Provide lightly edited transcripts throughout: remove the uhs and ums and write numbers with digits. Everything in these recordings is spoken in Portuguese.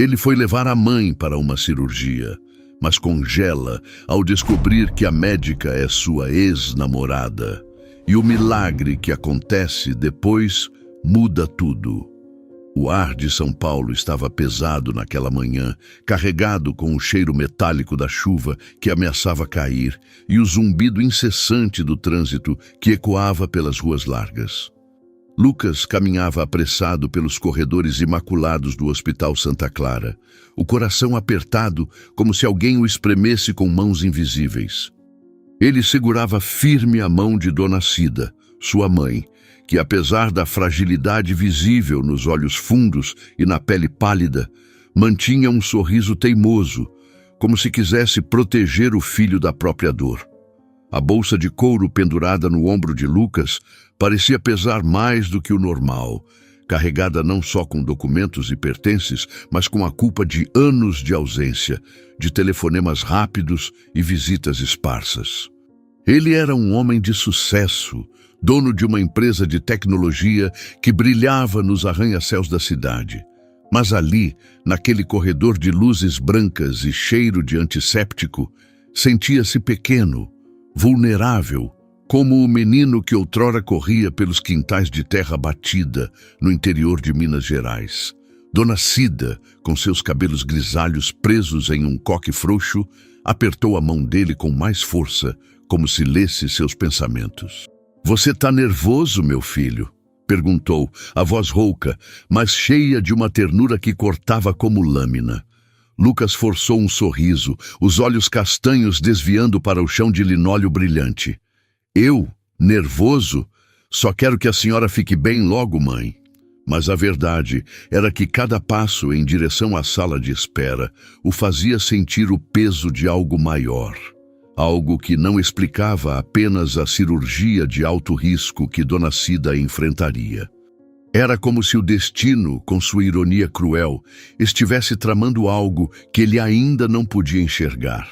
Ele foi levar a mãe para uma cirurgia, mas congela ao descobrir que a médica é sua ex-namorada. E o milagre que acontece depois muda tudo. O ar de São Paulo estava pesado naquela manhã, carregado com o cheiro metálico da chuva que ameaçava cair e o zumbido incessante do trânsito que ecoava pelas ruas largas. Lucas caminhava apressado pelos corredores imaculados do Hospital Santa Clara, o coração apertado como se alguém o espremesse com mãos invisíveis. Ele segurava firme a mão de Dona Cida, sua mãe, que apesar da fragilidade visível nos olhos fundos e na pele pálida, mantinha um sorriso teimoso, como se quisesse proteger o filho da própria dor. A bolsa de couro pendurada no ombro de Lucas parecia pesar mais do que o normal, carregada não só com documentos e pertences, mas com a culpa de anos de ausência, de telefonemas rápidos e visitas esparsas. Ele era um homem de sucesso, dono de uma empresa de tecnologia que brilhava nos arranha-céus da cidade. Mas ali, naquele corredor de luzes brancas e cheiro de antisséptico, sentia-se pequeno, vulnerável, como o menino que outrora corria pelos quintais de terra batida no interior de Minas Gerais. Dona Cida, com seus cabelos grisalhos presos em um coque frouxo, apertou a mão dele com mais força, como se lesse seus pensamentos. "Você tá nervoso, meu filho?" perguntou, a voz rouca, mas cheia de uma ternura que cortava como lâmina. Lucas forçou um sorriso, os olhos castanhos desviando para o chão de linóleo brilhante. "Eu? Nervoso? Só quero que a senhora fique bem logo, mãe." Mas a verdade era que cada passo em direção à sala de espera o fazia sentir o peso de algo maior. Algo que não explicava apenas a cirurgia de alto risco que Dona Cida enfrentaria. Era como se o destino, com sua ironia cruel, estivesse tramando algo que ele ainda não podia enxergar.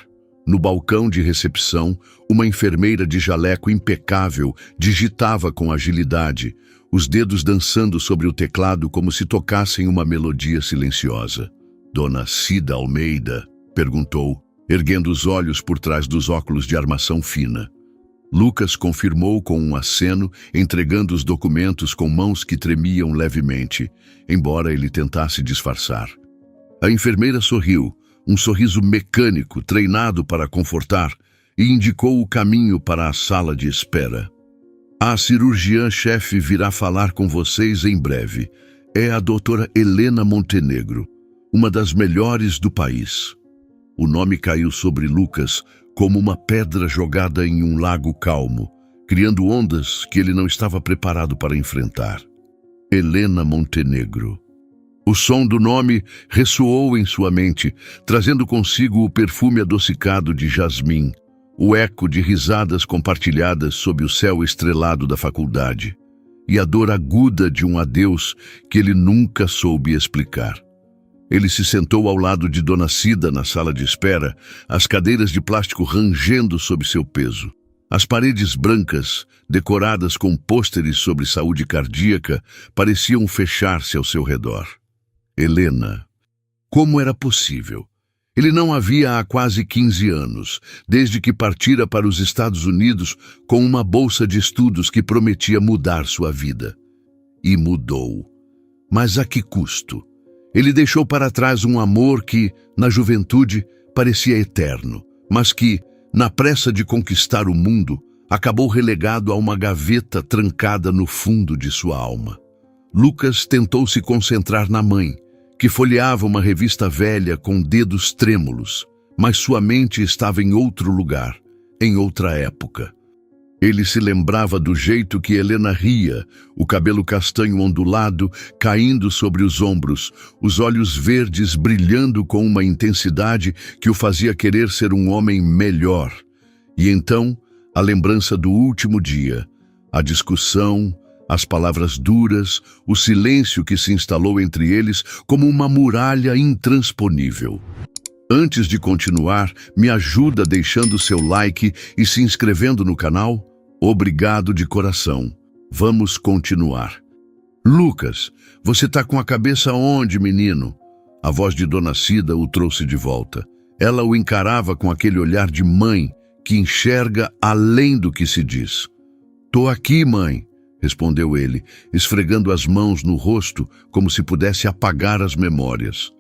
No balcão de recepção, uma enfermeira de jaleco impecável digitava com agilidade, os dedos dançando sobre o teclado como se tocassem uma melodia silenciosa. "Dona Cida Almeida?" perguntou, erguendo os olhos por trás dos óculos de armação fina. Lucas confirmou com um aceno, entregando os documentos com mãos que tremiam levemente, embora ele tentasse disfarçar. A enfermeira sorriu, um sorriso mecânico, treinado para confortar, e indicou o caminho para a sala de espera. "A cirurgiã-chefe virá falar com vocês em breve. É a doutora Helena Montenegro, uma das melhores do país." O nome caiu sobre Lucas como uma pedra jogada em um lago calmo, criando ondas que ele não estava preparado para enfrentar. Helena Montenegro. O som do nome ressoou em sua mente, trazendo consigo o perfume adocicado de jasmim, o eco de risadas compartilhadas sob o céu estrelado da faculdade, e a dor aguda de um adeus que ele nunca soube explicar. Ele se sentou ao lado de Dona Cida na sala de espera, as cadeiras de plástico rangendo sob seu peso. As paredes brancas, decoradas com pôsteres sobre saúde cardíaca, pareciam fechar-se ao seu redor. Helena. Como era possível? Ele não a via há quase 15 anos, desde que partira para os Estados Unidos com uma bolsa de estudos que prometia mudar sua vida. E mudou. Mas a que custo? Ele deixou para trás um amor que, na juventude, parecia eterno, mas que, na pressa de conquistar o mundo, acabou relegado a uma gaveta trancada no fundo de sua alma. Lucas tentou se concentrar na mãe, que folheava uma revista velha com dedos trêmulos, mas sua mente estava em outro lugar, em outra época. Ele se lembrava do jeito que Helena ria, o cabelo castanho ondulado caindo sobre os ombros, os olhos verdes brilhando com uma intensidade que o fazia querer ser um homem melhor. E então, a lembrança do último dia, a discussão, as palavras duras, o silêncio que se instalou entre eles como uma muralha intransponível. Antes de continuar, me ajuda deixando seu like e se inscrevendo no canal? Obrigado de coração. Vamos continuar. Lucas, você tá com a cabeça onde, menino? A voz de Dona Cida o trouxe de volta. Ela o encarava com aquele olhar de mãe que enxerga além do que se diz. "Tô aqui, mãe", respondeu ele, esfregando as mãos no rosto como se pudesse apagar as memórias.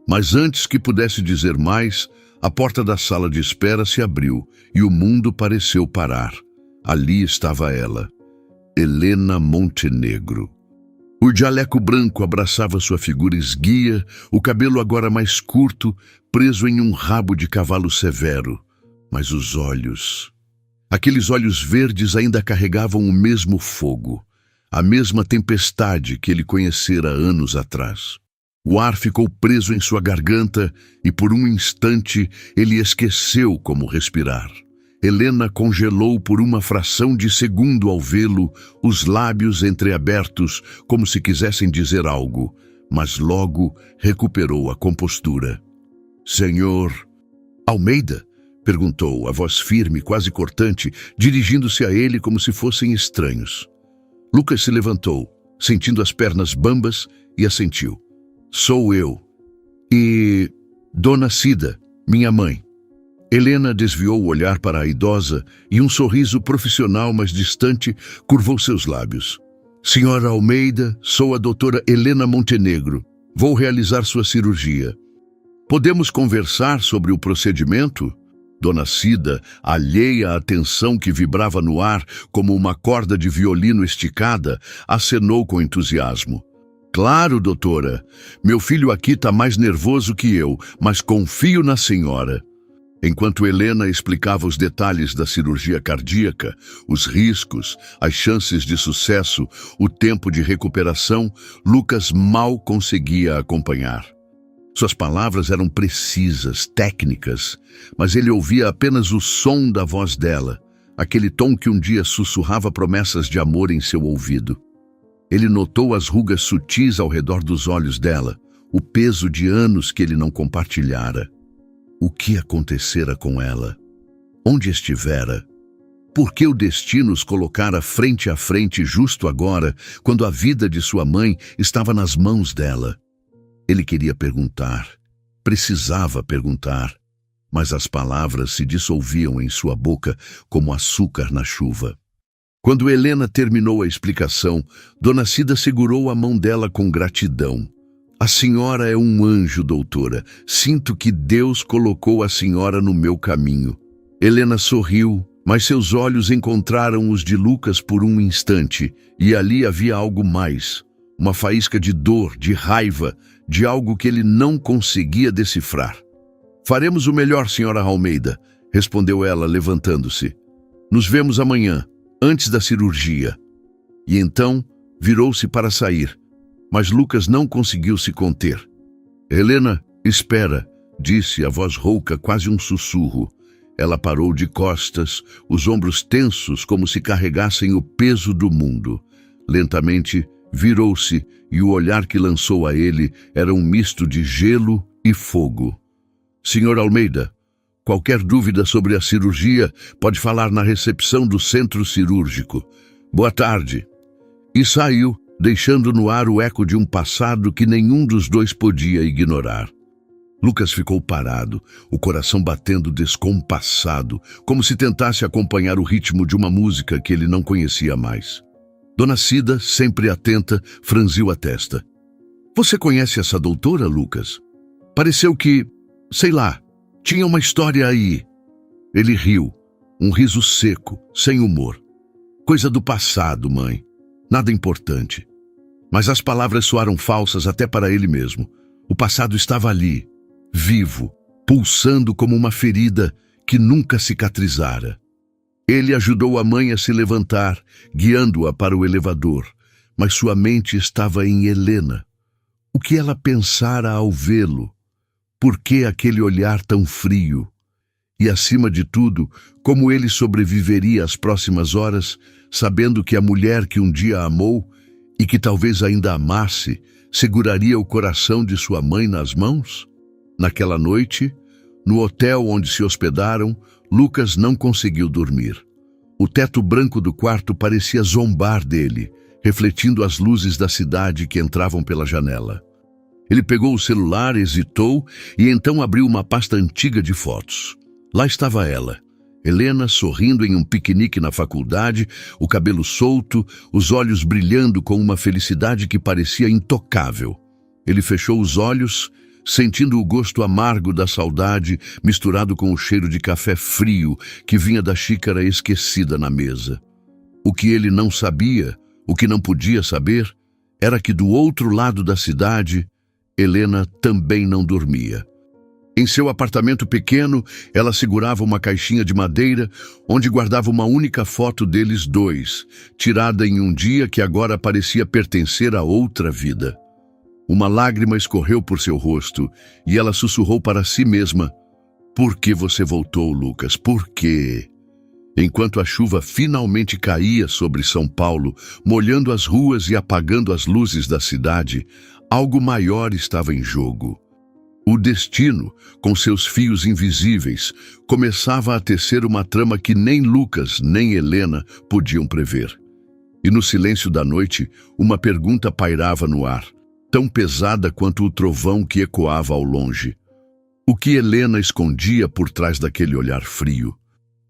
Mas antes que pudesse dizer mais, a porta da sala de espera se abriu e o mundo pareceu parar. Ali estava ela, Helena Montenegro. O jaleco branco abraçava sua figura esguia, o cabelo agora mais curto, preso em um rabo de cavalo severo. Mas os olhos... Aqueles olhos verdes ainda carregavam o mesmo fogo, a mesma tempestade que ele conhecera anos atrás. O ar ficou preso em sua garganta e por um instante ele esqueceu como respirar. Helena congelou por uma fração de segundo ao vê-lo, os lábios entreabertos como se quisessem dizer algo, mas logo recuperou a compostura. "Senhor Almeida?", perguntou, a voz firme, quase cortante, dirigindo-se a ele como se fossem estranhos. Lucas se levantou, sentindo as pernas bambas, e assentiu. "Sou eu. E... Dona Cida, minha mãe." Helena desviou o olhar para a idosa e um sorriso profissional, mas distante, curvou seus lábios. "Senhora Almeida, sou a doutora Helena Montenegro. Vou realizar sua cirurgia. Podemos conversar sobre o procedimento?" Dona Cida, alheia à tensão que vibrava no ar como uma corda de violino esticada, acenou com entusiasmo. "Claro, doutora. Meu filho aqui está mais nervoso que eu, mas confio na senhora." Enquanto Helena explicava os detalhes da cirurgia cardíaca, os riscos, as chances de sucesso, o tempo de recuperação, Lucas mal conseguia acompanhar. Suas palavras eram precisas, técnicas, mas ele ouvia apenas o som da voz dela, aquele tom que um dia sussurrava promessas de amor em seu ouvido. Ele notou as rugas sutis ao redor dos olhos dela, o peso de anos que ele não compartilhara. O que acontecera com ela? Onde estivera? Por que o destino os colocara frente a frente justo agora, quando a vida de sua mãe estava nas mãos dela? Ele queria perguntar, precisava perguntar, mas as palavras se dissolviam em sua boca como açúcar na chuva. Quando Helena terminou a explicação, Dona Cida segurou a mão dela com gratidão. "A senhora é um anjo, doutora. Sinto que Deus colocou a senhora no meu caminho." Helena sorriu, mas seus olhos encontraram os de Lucas por um instante, e ali havia algo mais. Uma faísca de dor, de raiva, de algo que ele não conseguia decifrar. "Faremos o melhor, senhora Almeida", respondeu ela, levantando-se. "Nos vemos amanhã, antes da cirurgia." E então virou-se para sair, mas Lucas não conseguiu se conter. "Helena, espera", disse a voz rouca, quase um sussurro. Ela parou de costas, os ombros tensos como se carregassem o peso do mundo. Lentamente virou-se e o olhar que lançou a ele era um misto de gelo e fogo. "Senhor Almeida, qualquer dúvida sobre a cirurgia pode falar na recepção do centro cirúrgico. Boa tarde." E saiu, deixando no ar o eco de um passado que nenhum dos dois podia ignorar. Lucas ficou parado, o coração batendo descompassado, como se tentasse acompanhar o ritmo de uma música que ele não conhecia mais. Dona Cida, sempre atenta, franziu a testa. "Você conhece essa doutora, Lucas? Pareceu que, sei lá, tinha uma história aí." Ele riu, um riso seco, sem humor. "Coisa do passado, mãe. Nada importante." Mas as palavras soaram falsas até para ele mesmo. O passado estava ali, vivo, pulsando como uma ferida que nunca cicatrizara. Ele ajudou a mãe a se levantar, guiando-a para o elevador, mas sua mente estava em Helena. O que ela pensara ao vê-lo? Por que aquele olhar tão frio? E, acima de tudo, como ele sobreviveria às próximas horas, sabendo que a mulher que um dia amou, e que talvez ainda amasse, seguraria o coração de sua mãe nas mãos? Naquela noite, no hotel onde se hospedaram, Lucas não conseguiu dormir. O teto branco do quarto parecia zombar dele, refletindo as luzes da cidade que entravam pela janela. Ele pegou o celular, hesitou e então abriu uma pasta antiga de fotos. Lá estava ela, Helena, sorrindo em um piquenique na faculdade, o cabelo solto, os olhos brilhando com uma felicidade que parecia intocável. Ele fechou os olhos, sentindo o gosto amargo da saudade misturado com o cheiro de café frio que vinha da xícara esquecida na mesa. O que ele não sabia, o que não podia saber, era que do outro lado da cidade, Helena também não dormia. Em seu apartamento pequeno, ela segurava uma caixinha de madeira onde guardava uma única foto deles dois, tirada em um dia que agora parecia pertencer a outra vida. Uma lágrima escorreu por seu rosto e ela sussurrou para si mesma: "Por que você voltou, Lucas? Por quê?" Enquanto a chuva finalmente caía sobre São Paulo, molhando as ruas e apagando as luzes da cidade, algo maior estava em jogo. O destino, com seus fios invisíveis, começava a tecer uma trama que nem Lucas nem Helena podiam prever. E no silêncio da noite, uma pergunta pairava no ar, tão pesada quanto o trovão que ecoava ao longe. O que Helena escondia por trás daquele olhar frio?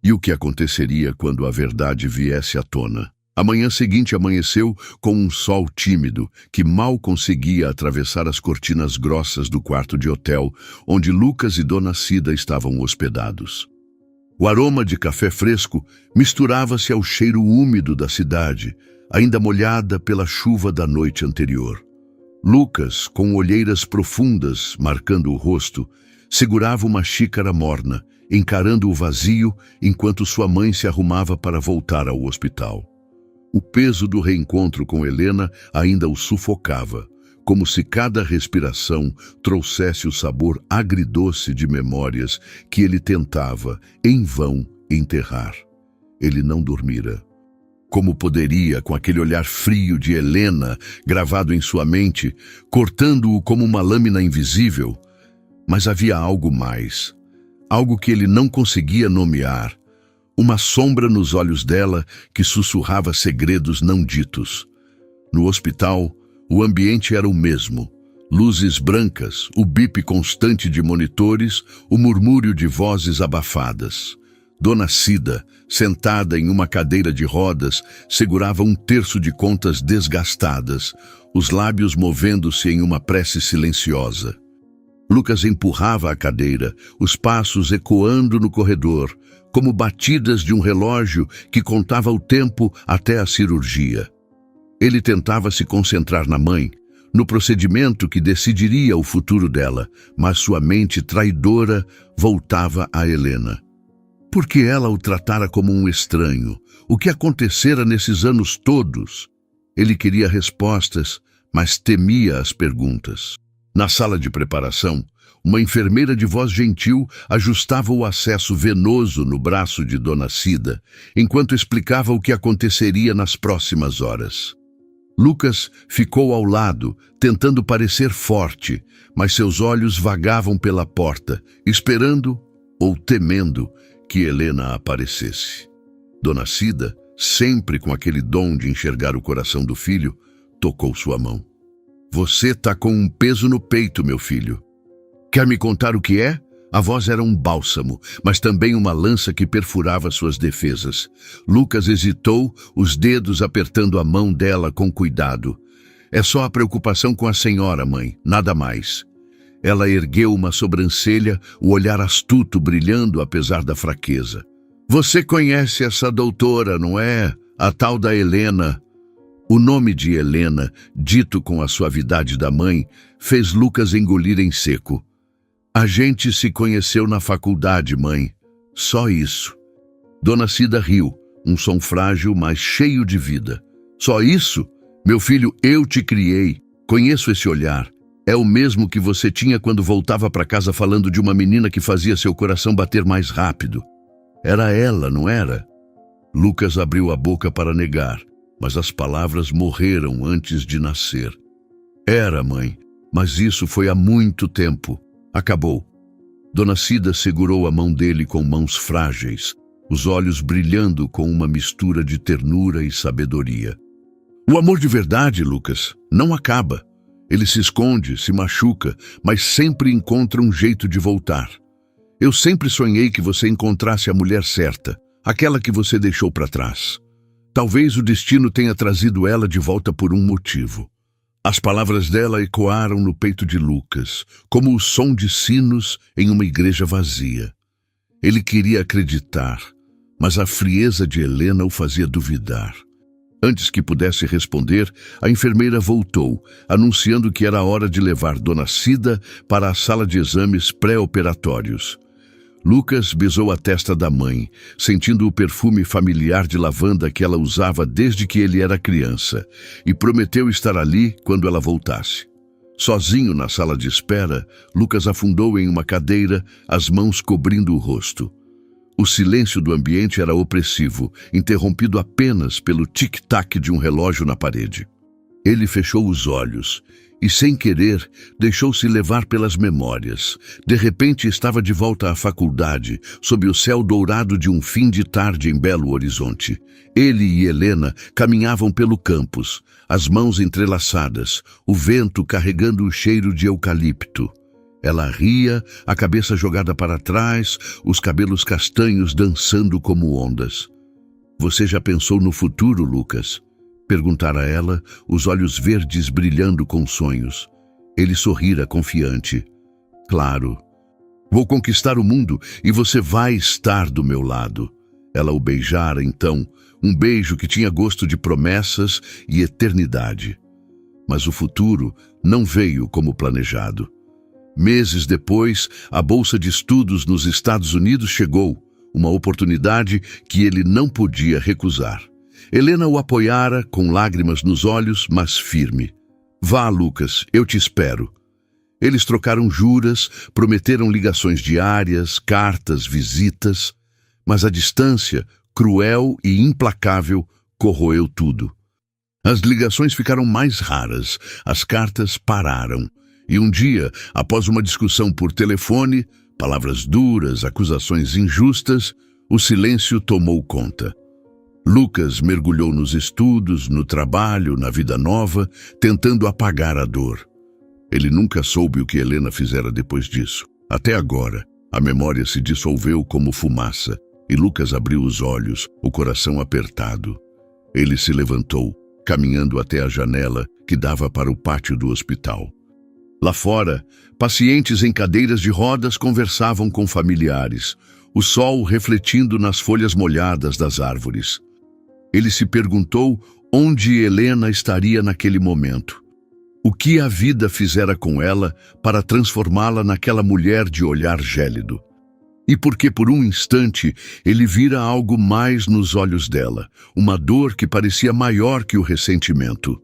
E o que aconteceria quando a verdade viesse à tona? A manhã seguinte amanheceu com um sol tímido que mal conseguia atravessar as cortinas grossas do quarto de hotel onde Lucas e Dona Cida estavam hospedados. O aroma de café fresco misturava-se ao cheiro úmido da cidade, ainda molhada pela chuva da noite anterior. Lucas, com olheiras profundas marcando o rosto, segurava uma xícara morna, encarando o vazio enquanto sua mãe se arrumava para voltar ao hospital. O peso do reencontro com Helena ainda o sufocava, como se cada respiração trouxesse o sabor agridoce de memórias que ele tentava, em vão, enterrar. Ele não dormira. Como poderia, com aquele olhar frio de Helena gravado em sua mente, cortando-o como uma lâmina invisível? Mas havia algo mais. Algo que ele não conseguia nomear. Uma sombra nos olhos dela que sussurrava segredos não ditos. No hospital, o ambiente era o mesmo. Luzes brancas, o bip constante de monitores, o murmúrio de vozes abafadas. Dona Cida, sentada em uma cadeira de rodas, segurava um terço de contas desgastadas, os lábios movendo-se em uma prece silenciosa. Lucas empurrava a cadeira, os passos ecoando no corredor, como batidas de um relógio que contava o tempo até a cirurgia. Ele tentava se concentrar na mãe, no procedimento que decidiria o futuro dela, mas sua mente traidora voltava a Helena. Por que ela o tratara como um estranho? O que acontecera nesses anos todos? Ele queria respostas, mas temia as perguntas. Na sala de preparação, uma enfermeira de voz gentil ajustava o acesso venoso no braço de Dona Cida, enquanto explicava o que aconteceria nas próximas horas. Lucas ficou ao lado, tentando parecer forte, mas seus olhos vagavam pela porta, esperando ou temendo que Helena aparecesse. Dona Cida, sempre com aquele dom de enxergar o coração do filho, tocou sua mão. "Você tá com um peso no peito, meu filho. Quer me contar o que é?" A voz era um bálsamo, mas também uma lança que perfurava suas defesas. Lucas hesitou, os dedos apertando a mão dela com cuidado. "É só a preocupação com a senhora, mãe, nada mais." Ela ergueu uma sobrancelha, o olhar astuto brilhando apesar da fraqueza. "Você conhece essa doutora, não é? A tal da Helena." O nome de Helena, dito com a suavidade da mãe, fez Lucas engolir em seco. "A gente se conheceu na faculdade, mãe. Só isso." Dona Cida riu, um som frágil, mas cheio de vida. "Só isso? Meu filho, eu te criei. Conheço esse olhar. É o mesmo que você tinha quando voltava para casa falando de uma menina que fazia seu coração bater mais rápido. Era ela, não era?" Lucas abriu a boca para negar, mas as palavras morreram antes de nascer. "Era, mãe, mas isso foi há muito tempo. Acabou." Dona Cida segurou a mão dele com mãos frágeis, os olhos brilhando com uma mistura de ternura e sabedoria. "O amor de verdade, Lucas, não acaba. Ele se esconde, se machuca, mas sempre encontra um jeito de voltar. Eu sempre sonhei que você encontrasse a mulher certa, aquela que você deixou para trás. Talvez o destino tenha trazido ela de volta por um motivo. As palavras dela ecoaram no peito de Lucas, como o som de sinos em uma igreja vazia. Ele queria acreditar, mas a frieza de Helena o fazia duvidar. Antes que pudesse responder, a enfermeira voltou, anunciando que era hora de levar Dona Cida para a sala de exames pré-operatórios. Lucas besou a testa da mãe, sentindo o perfume familiar de lavanda que ela usava desde que ele era criança, e prometeu estar ali quando ela voltasse. Sozinho na sala de espera, Lucas afundou em uma cadeira, as mãos cobrindo o rosto. O silêncio do ambiente era opressivo, interrompido apenas pelo tic-tac de um relógio na parede. Ele fechou os olhos e, sem querer, deixou-se levar pelas memórias. De repente estava de volta à faculdade, sob o céu dourado de um fim de tarde em Belo Horizonte. Ele e Helena caminhavam pelo campus, as mãos entrelaçadas, o vento carregando o cheiro de eucalipto. Ela ria, a cabeça jogada para trás, os cabelos castanhos dançando como ondas. "Você já pensou no futuro, Lucas?" Perguntara ela, os olhos verdes brilhando com sonhos. Ele sorrira confiante. "Claro. Vou conquistar o mundo e você vai estar do meu lado." Ela o beijara então, um beijo que tinha gosto de promessas e eternidade. Mas o futuro não veio como planejado. Meses depois, a bolsa de estudos nos Estados Unidos chegou, uma oportunidade que ele não podia recusar. Helena o apoiara, com lágrimas nos olhos, mas firme. "Vá, Lucas, eu te espero." Eles trocaram juras, prometeram ligações diárias, cartas, visitas, mas a distância, cruel e implacável, corroeu tudo. As ligações ficaram mais raras, as cartas pararam. E um dia, após uma discussão por telefone, palavras duras, acusações injustas, o silêncio tomou conta. Lucas mergulhou nos estudos, no trabalho, na vida nova, tentando apagar a dor. Ele nunca soube o que Helena fizera depois disso. Até agora, a memória se dissolveu como fumaça, e Lucas abriu os olhos, o coração apertado. Ele se levantou, caminhando até a janela que dava para o pátio do hospital. Lá fora, pacientes em cadeiras de rodas conversavam com familiares, o sol refletindo nas folhas molhadas das árvores. Ele se perguntou onde Helena estaria naquele momento. O que a vida fizera com ela para transformá-la naquela mulher de olhar gélido? E porque por um instante ele vira algo mais nos olhos dela, uma dor que parecia maior que o ressentimento.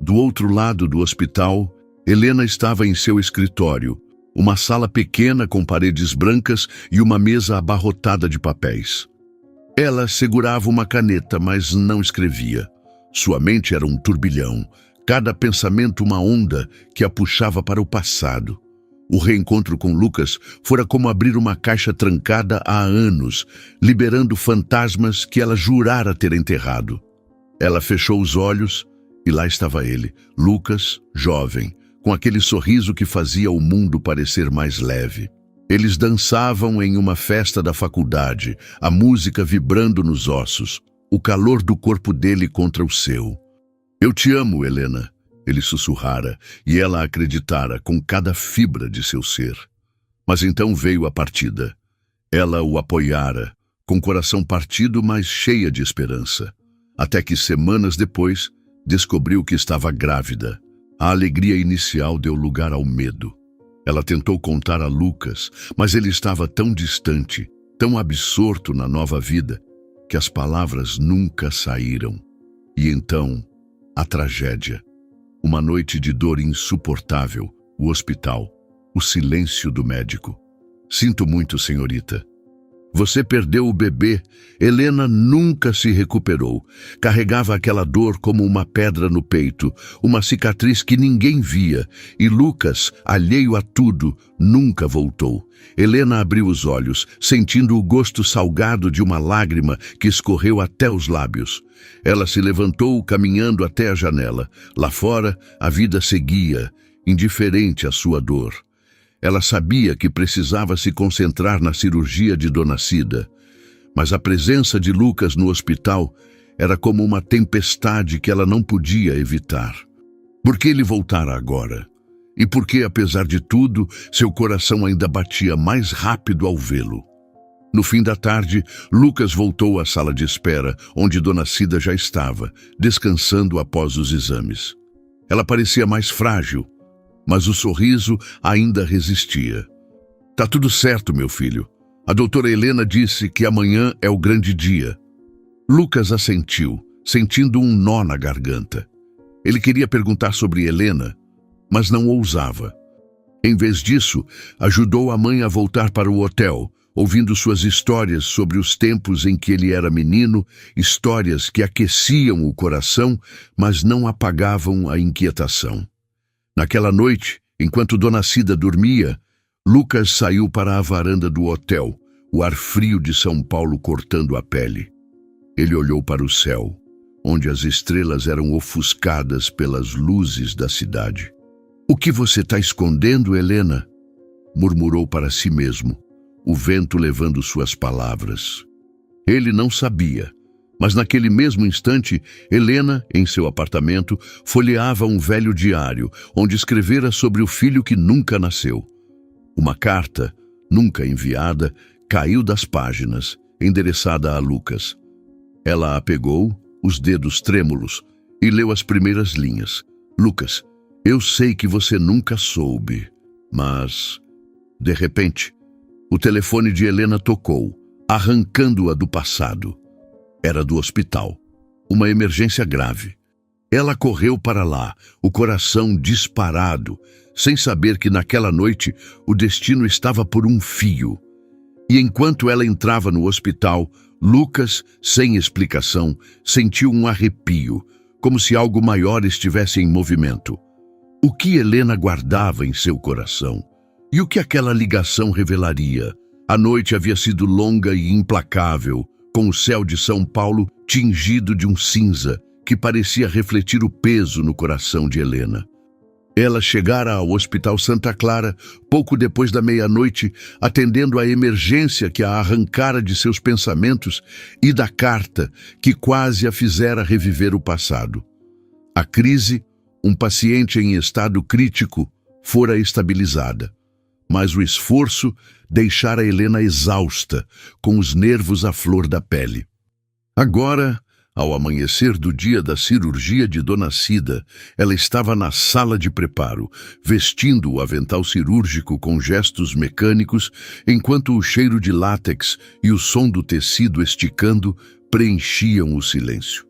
Do outro lado do hospital, Helena estava em seu escritório, uma sala pequena com paredes brancas e uma mesa abarrotada de papéis. Ela segurava uma caneta, mas não escrevia. Sua mente era um turbilhão, cada pensamento uma onda que a puxava para o passado. O reencontro com Lucas fora como abrir uma caixa trancada há anos, liberando fantasmas que ela jurara ter enterrado. Ela fechou os olhos e lá estava ele, Lucas, jovem, com aquele sorriso que fazia o mundo parecer mais leve. Eles dançavam em uma festa da faculdade, a música vibrando nos ossos, o calor do corpo dele contra o seu. "Eu te amo, Helena", ele sussurrara, e ela acreditara com cada fibra de seu ser. Mas então veio a partida. Ela o apoiara, com o coração partido, mas cheia de esperança. Até que, semanas depois, descobriu que estava grávida. A alegria inicial deu lugar ao medo. Ela tentou contar a Lucas, mas ele estava tão distante, tão absorto na nova vida, que as palavras nunca saíram. E então, a tragédia. Uma noite de dor insuportável, o hospital, o silêncio do médico. "Sinto muito, senhorita." Você perdeu o bebê. Helena nunca se recuperou. Carregava aquela dor como uma pedra no peito, uma cicatriz que ninguém via. E Lucas, alheio a tudo, nunca voltou. Helena abriu os olhos, sentindo o gosto salgado de uma lágrima que escorreu até os lábios. Ela se levantou, caminhando até a janela. Lá fora, a vida seguia, indiferente à sua dor. Ela sabia que precisava se concentrar na cirurgia de Dona Cida, mas a presença de Lucas no hospital era como uma tempestade que ela não podia evitar. Por que ele voltara agora? E por que, apesar de tudo, seu coração ainda batia mais rápido ao vê-lo? No fim da tarde, Lucas voltou à sala de espera, onde Dona Cida já estava, descansando após os exames. Ela parecia mais frágil, mas o sorriso ainda resistia. Tá tudo certo, meu filho. A doutora Helena disse que amanhã é o grande dia. Lucas assentiu, sentindo um nó na garganta. Ele queria perguntar sobre Helena, mas não ousava. Em vez disso, ajudou a mãe a voltar para o hotel, ouvindo suas histórias sobre os tempos em que ele era menino, histórias que aqueciam o coração, mas não apagavam a inquietação. Naquela noite, enquanto Dona Cida dormia, Lucas saiu para a varanda do hotel, o ar frio de São Paulo cortando a pele. Ele olhou para o céu, onde as estrelas eram ofuscadas pelas luzes da cidade. "O que você está escondendo, Helena?" murmurou para si mesmo, o vento levando suas palavras. Ele não sabia. Mas naquele mesmo instante, Helena, em seu apartamento, folheava um velho diário, onde escrevera sobre o filho que nunca nasceu. Uma carta, nunca enviada, caiu das páginas, endereçada a Lucas. Ela a pegou, os dedos trêmulos, e leu as primeiras linhas. "Lucas, eu sei que você nunca soube, mas..." De repente, o telefone de Helena tocou, arrancando-a do passado. Era do hospital. Uma emergência grave. Ela correu para lá, o coração disparado, sem saber que naquela noite o destino estava por um fio. E enquanto ela entrava no hospital, Lucas, sem explicação, sentiu um arrepio, como se algo maior estivesse em movimento. O que Helena guardava em seu coração? E o que aquela ligação revelaria? A noite havia sido longa e implacável, com o céu de São Paulo tingido de um cinza que parecia refletir o peso no coração de Helena. Ela chegara ao Hospital Santa Clara pouco depois da meia-noite, atendendo à emergência que a arrancara de seus pensamentos e da carta que quase a fizera reviver o passado. A crise, um paciente em estado crítico, fora estabilizada, mas o esforço deixara Helena exausta, com os nervos à flor da pele. Agora, ao amanhecer do dia da cirurgia de Dona Cida, ela estava na sala de preparo, vestindo o avental cirúrgico com gestos mecânicos, enquanto o cheiro de látex e o som do tecido esticando preenchiam o silêncio.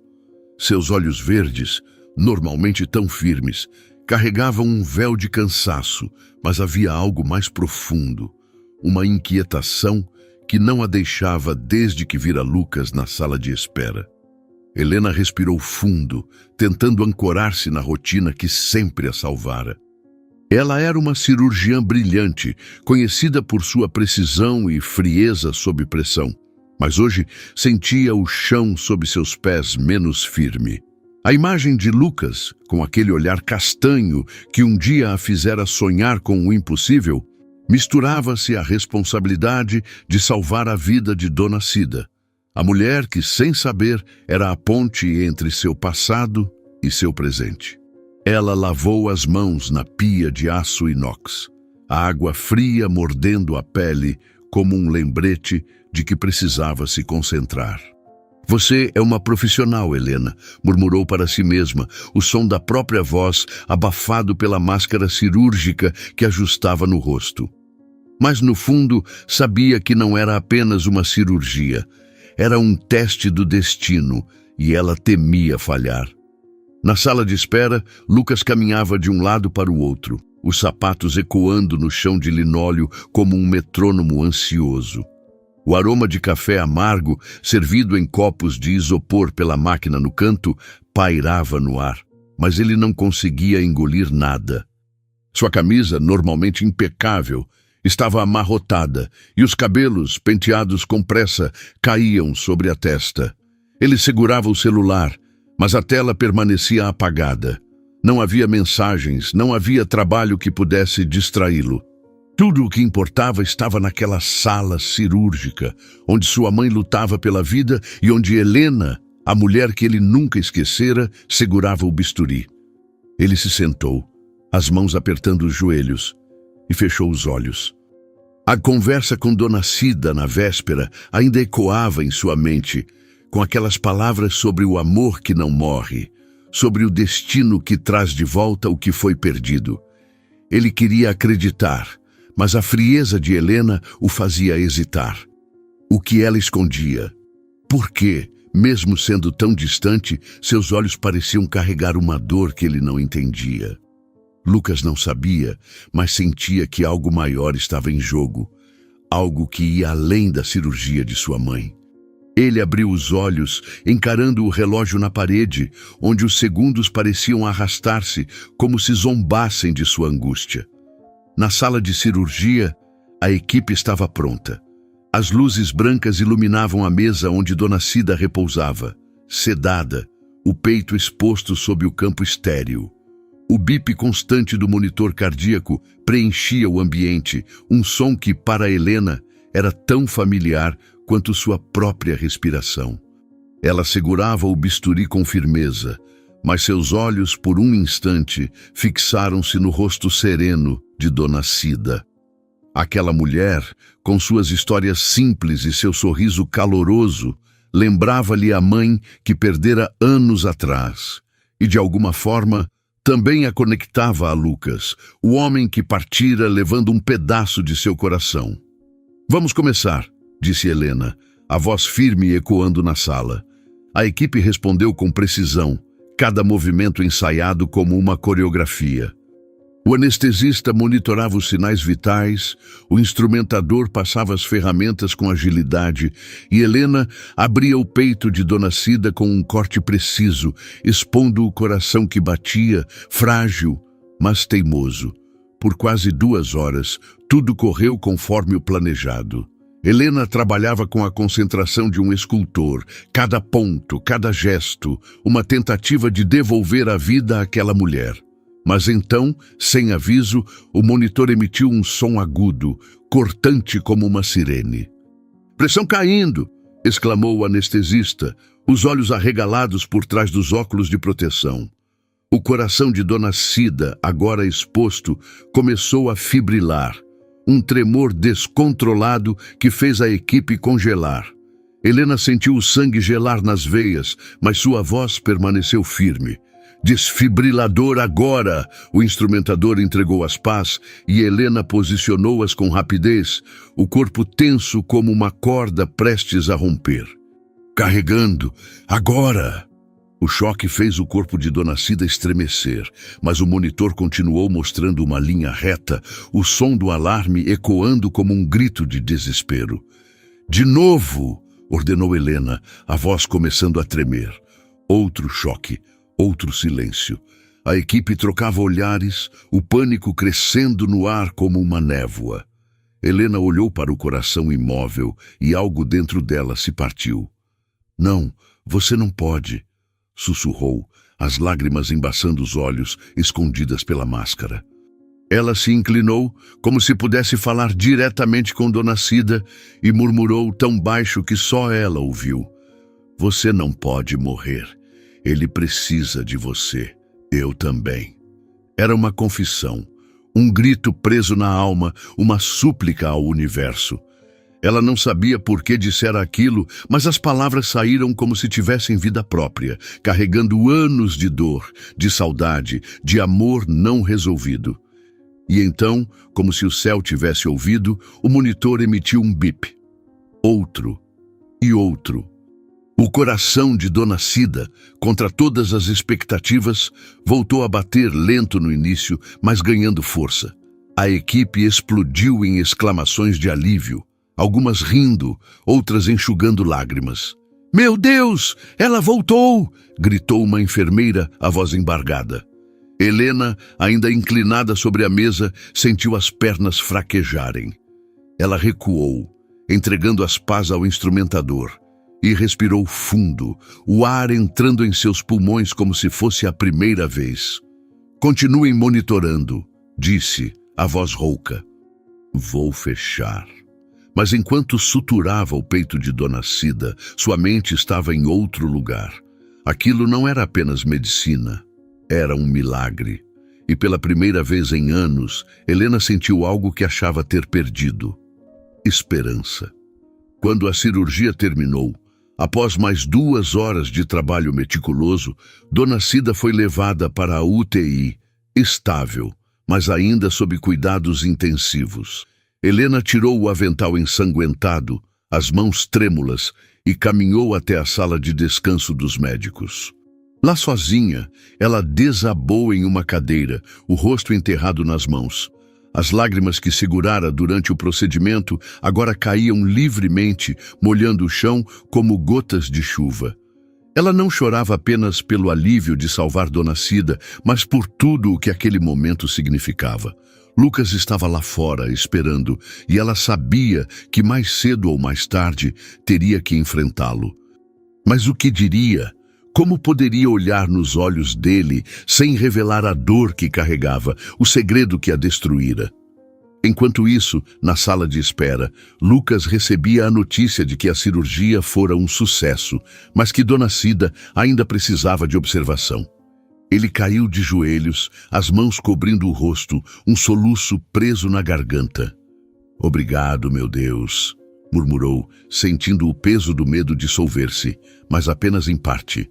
Seus olhos verdes, normalmente tão firmes, carregavam um véu de cansaço, mas havia algo mais profundo, uma inquietação que não a deixava desde que vira Lucas na sala de espera. Helena respirou fundo, tentando ancorar-se na rotina que sempre a salvara. Ela era uma cirurgiã brilhante, conhecida por sua precisão e frieza sob pressão, mas hoje sentia o chão sob seus pés menos firme. A imagem de Lucas, com aquele olhar castanho que um dia a fizera sonhar com o impossível, misturava-se à responsabilidade de salvar a vida de Dona Cida, a mulher que, sem saber, era a ponte entre seu passado e seu presente. Ela lavou as mãos na pia de aço inox, a água fria mordendo a pele como um lembrete de que precisava se concentrar. "Você é uma profissional, Helena", murmurou para si mesma, o som da própria voz abafado pela máscara cirúrgica que ajustava no rosto. Mas, no fundo, sabia que não era apenas uma cirurgia. Era um teste do destino e ela temia falhar. Na sala de espera, Lucas caminhava de um lado para o outro, os sapatos ecoando no chão de linóleo como um metrônomo ansioso. O aroma de café amargo, servido em copos de isopor pela máquina no canto, pairava no ar, mas ele não conseguia engolir nada. Sua camisa, normalmente impecável, estava amarrotada e os cabelos, penteados com pressa, caíam sobre a testa. Ele segurava o celular, mas a tela permanecia apagada. Não havia mensagens, não havia trabalho que pudesse distraí-lo. Tudo o que importava estava naquela sala cirúrgica, onde sua mãe lutava pela vida e onde Helena, a mulher que ele nunca esquecera, segurava o bisturi. Ele se sentou, as mãos apertando os joelhos, e fechou os olhos. A conversa com Dona Cida na véspera ainda ecoava em sua mente, com aquelas palavras sobre o amor que não morre, sobre o destino que traz de volta o que foi perdido. Ele queria acreditar, mas a frieza de Helena o fazia hesitar. O que ela escondia? Por que, mesmo sendo tão distante, seus olhos pareciam carregar uma dor que ele não entendia? Lucas não sabia, mas sentia que algo maior estava em jogo, algo que ia além da cirurgia de sua mãe. Ele abriu os olhos, encarando o relógio na parede, onde os segundos pareciam arrastar-se, como se zombassem de sua angústia. Na sala de cirurgia, a equipe estava pronta. As luzes brancas iluminavam a mesa onde Dona Cida repousava, sedada, o peito exposto sob o campo estéril. O bip constante do monitor cardíaco preenchia o ambiente, um som que, para Helena, era tão familiar quanto sua própria respiração. Ela segurava o bisturi com firmeza, mas seus olhos, por um instante, fixaram-se no rosto sereno de Dona Cida. Aquela mulher, com suas histórias simples e seu sorriso caloroso, lembrava-lhe a mãe que perdera anos atrás, e, de alguma forma, também a conectava a Lucas, o homem que partira levando um pedaço de seu coração. "Vamos começar", disse Helena, a voz firme ecoando na sala. A equipe respondeu com precisão, cada movimento ensaiado como uma coreografia. O anestesista monitorava os sinais vitais, o instrumentador passava as ferramentas com agilidade e Helena abria o peito de Dona Cida com um corte preciso, expondo o coração que batia, frágil, mas teimoso. Por quase 2 horas, tudo correu conforme o planejado. Helena trabalhava com a concentração de um escultor, cada ponto, cada gesto, uma tentativa de devolver a vida àquela mulher. Mas então, sem aviso, o monitor emitiu um som agudo, cortante como uma sirene. "Pressão caindo!", exclamou o anestesista, os olhos arregalados por trás dos óculos de proteção. O coração de Dona Cida, agora exposto, começou a fibrilar. Um tremor descontrolado que fez a equipe congelar. Helena sentiu o sangue gelar nas veias, mas sua voz permaneceu firme. "Desfibrilador agora!", o instrumentador entregou as pás e Helena posicionou-as com rapidez, o corpo tenso como uma corda prestes a romper. "Carregando! Agora!" O choque fez o corpo de Dona Cida estremecer, mas o monitor continuou mostrando uma linha reta, o som do alarme ecoando como um grito de desespero. "De novo!", ordenou Helena, a voz começando a tremer. Outro choque. Outro silêncio. A equipe trocava olhares, o pânico crescendo no ar como uma névoa. Helena olhou para o coração imóvel e algo dentro dela se partiu. "Não, você não pode", sussurrou, as lágrimas embaçando os olhos, escondidas pela máscara. Ela se inclinou, como se pudesse falar diretamente com Dona Cida, e murmurou tão baixo que só ela ouviu: "Você não pode morrer. Ele precisa de você. Eu também." Era uma confissão, um grito preso na alma, uma súplica ao universo. Ela não sabia por que dissera aquilo, mas as palavras saíram como se tivessem vida própria, carregando anos de dor, de saudade, de amor não resolvido. E então, como se o céu tivesse ouvido, o monitor emitiu um bip. Outro e outro. O coração de Dona Cida, contra todas as expectativas, voltou a bater lento no início, mas ganhando força. A equipe explodiu em exclamações de alívio. algumas rindo, outras enxugando lágrimas. "Meu Deus, ela voltou!" gritou uma enfermeira, a voz embargada. Helena, ainda inclinada sobre a mesa, sentiu as pernas fraquejarem. Ela recuou, entregando as pás ao instrumentador, e respirou fundo, o ar entrando em seus pulmões como se fosse a primeira vez. "Continuem monitorando", disse, a voz rouca. "Vou fechar." Mas enquanto suturava o peito de Dona Cida, sua mente estava em outro lugar. Aquilo não era apenas medicina, era um milagre. E pela primeira vez em anos, Helena sentiu algo que achava ter perdido: esperança. Quando a cirurgia terminou, após mais 2 horas de trabalho meticuloso, Dona Cida foi levada para a UTI, estável, mas ainda sob cuidados intensivos. Helena tirou o avental ensanguentado, as mãos trêmulas, e caminhou até a sala de descanso dos médicos. Lá sozinha, ela desabou em uma cadeira, o rosto enterrado nas mãos. As lágrimas que segurara durante o procedimento agora caíam livremente, molhando o chão como gotas de chuva. Ela não chorava apenas pelo alívio de salvar Dona Cida, mas por tudo o que aquele momento significava. Lucas estava lá fora, esperando, e ela sabia que mais cedo ou mais tarde teria que enfrentá-lo. Mas o que diria? Como poderia olhar nos olhos dele sem revelar a dor que carregava, o segredo que a destruíra? Enquanto isso, na sala de espera, Lucas recebia a notícia de que a cirurgia fora um sucesso, mas que Dona Cida ainda precisava de observação. Ele caiu de joelhos, as mãos cobrindo o rosto, um soluço preso na garganta. "Obrigado, meu Deus", murmurou, sentindo o peso do medo dissolver-se, mas apenas em parte.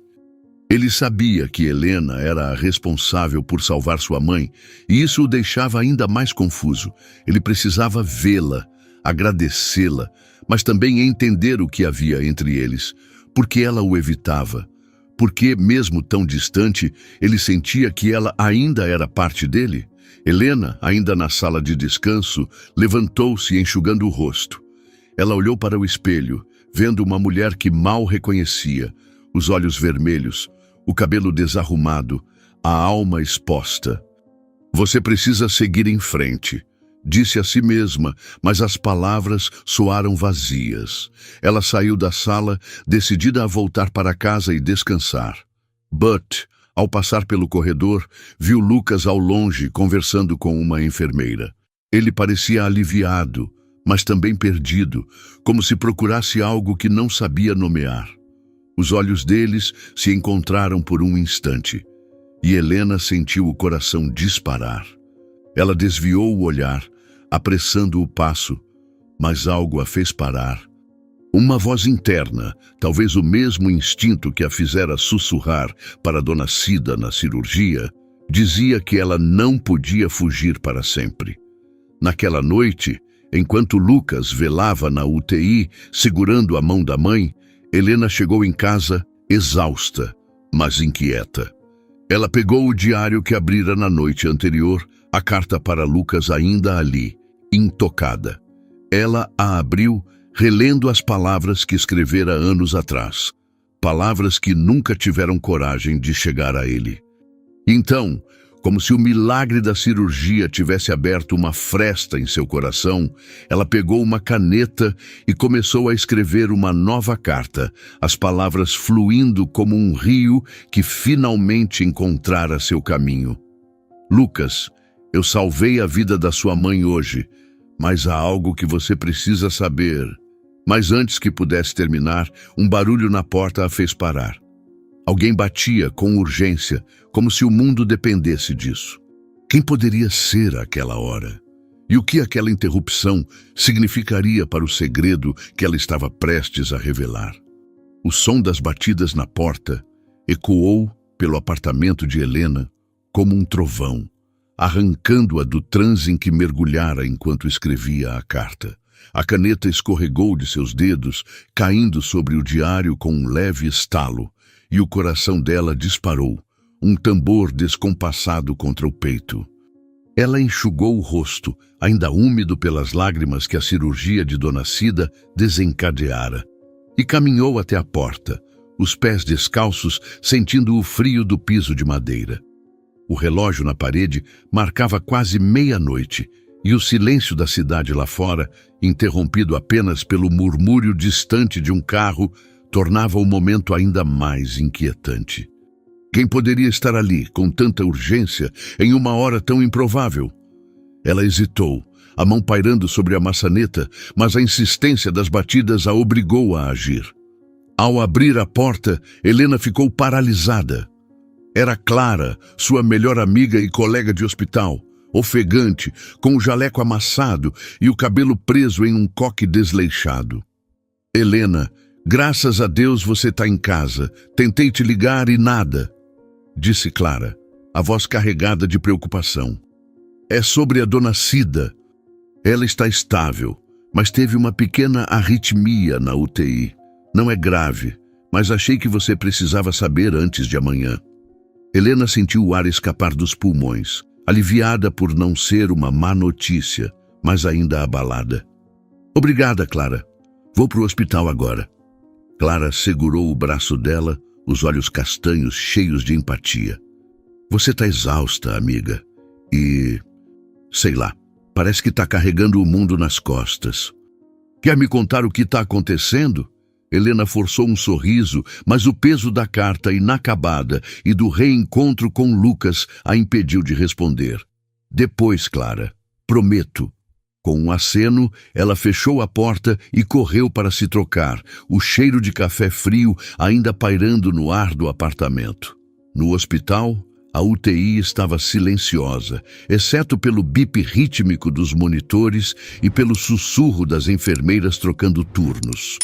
Ele sabia que Helena era a responsável por salvar sua mãe, e isso o deixava ainda mais confuso. Ele precisava vê-la, agradecê-la, mas também entender o que havia entre eles, porque ela o evitava. Porque, mesmo tão distante, ele sentia que ela ainda era parte dele. Helena, ainda na sala de descanso, levantou-se enxugando o rosto. Ela olhou para o espelho, vendo uma mulher que mal reconhecia, os olhos vermelhos, o cabelo desarrumado, a alma exposta. "Você precisa seguir em frente", disse a si mesma, mas as palavras soaram vazias. Ela saiu da sala, decidida a voltar para casa e descansar. But, ao passar pelo corredor, viu Lucas ao longe conversando com uma enfermeira. Ele parecia aliviado, mas também perdido, como se procurasse algo que não sabia nomear. Os olhos deles se encontraram por um instante, e Helena sentiu o coração disparar. Ela desviou o olhar, apressando o passo, mas algo a fez parar. Uma voz interna, talvez o mesmo instinto que a fizera sussurrar para Dona Cida na cirurgia, dizia que ela não podia fugir para sempre. Naquela noite, enquanto Lucas velava na UTI, segurando a mão da mãe, Helena chegou em casa exausta, mas inquieta. Ela pegou o diário que abrira na noite anterior, a carta para Lucas ainda ali, intocada. Ela a abriu, relendo as palavras que escrevera anos atrás, palavras que nunca tiveram coragem de chegar a ele. Então, como se o milagre da cirurgia tivesse aberto uma fresta em seu coração, ela pegou uma caneta e começou a escrever uma nova carta, as palavras fluindo como um rio que finalmente encontrara seu caminho. "Lucas, eu salvei a vida da sua mãe hoje, mas há algo que você precisa saber." Mas antes que pudesse terminar, um barulho na porta a fez parar. Alguém batia com urgência, como se o mundo dependesse disso. Quem poderia ser aquela hora? E o que aquela interrupção significaria para o segredo que ela estava prestes a revelar? O som das batidas na porta ecoou pelo apartamento de Helena como um trovão, arrancando-a do transe em que mergulhara enquanto escrevia a carta. A caneta escorregou de seus dedos, caindo sobre o diário com um leve estalo, e o coração dela disparou, um tambor descompassado contra o peito. Ela enxugou o rosto, ainda úmido pelas lágrimas que a cirurgia de Dona Cida desencadeara, e caminhou até a porta, os pés descalços, sentindo o frio do piso de madeira. O relógio na parede marcava quase meia-noite, e o silêncio da cidade lá fora, interrompido apenas pelo murmúrio distante de um carro, tornava o momento ainda mais inquietante. Quem poderia estar ali, com tanta urgência, em uma hora tão improvável? Ela hesitou, a mão pairando sobre a maçaneta, mas a insistência das batidas a obrigou a agir. Ao abrir a porta, Helena ficou paralisada. Era Clara, sua melhor amiga e colega de hospital, ofegante, com o jaleco amassado e o cabelo preso em um coque desleixado. Helena, graças a Deus você está em casa. Tentei te ligar e nada, disse Clara, a voz carregada de preocupação. É sobre a Dona Cida. Ela está estável, mas teve uma pequena arritmia na UTI. Não é grave, mas achei que você precisava saber antes de amanhã. Helena sentiu o ar escapar dos pulmões, aliviada por não ser uma má notícia, mas ainda abalada. Obrigada, Clara. Vou para o hospital agora. Clara segurou o braço dela, os olhos castanhos cheios de empatia. Você está exausta, amiga. E... sei lá, parece que está carregando o mundo nas costas. Quer me contar o que está acontecendo? Helena forçou um sorriso, mas o peso da carta inacabada e do reencontro com Lucas a impediu de responder. Depois, Clara. Prometo. Com um aceno, ela fechou a porta e correu para se trocar, o cheiro de café frio ainda pairando no ar do apartamento. No hospital, a UTI estava silenciosa, exceto pelo bip rítmico dos monitores e pelo sussurro das enfermeiras trocando turnos.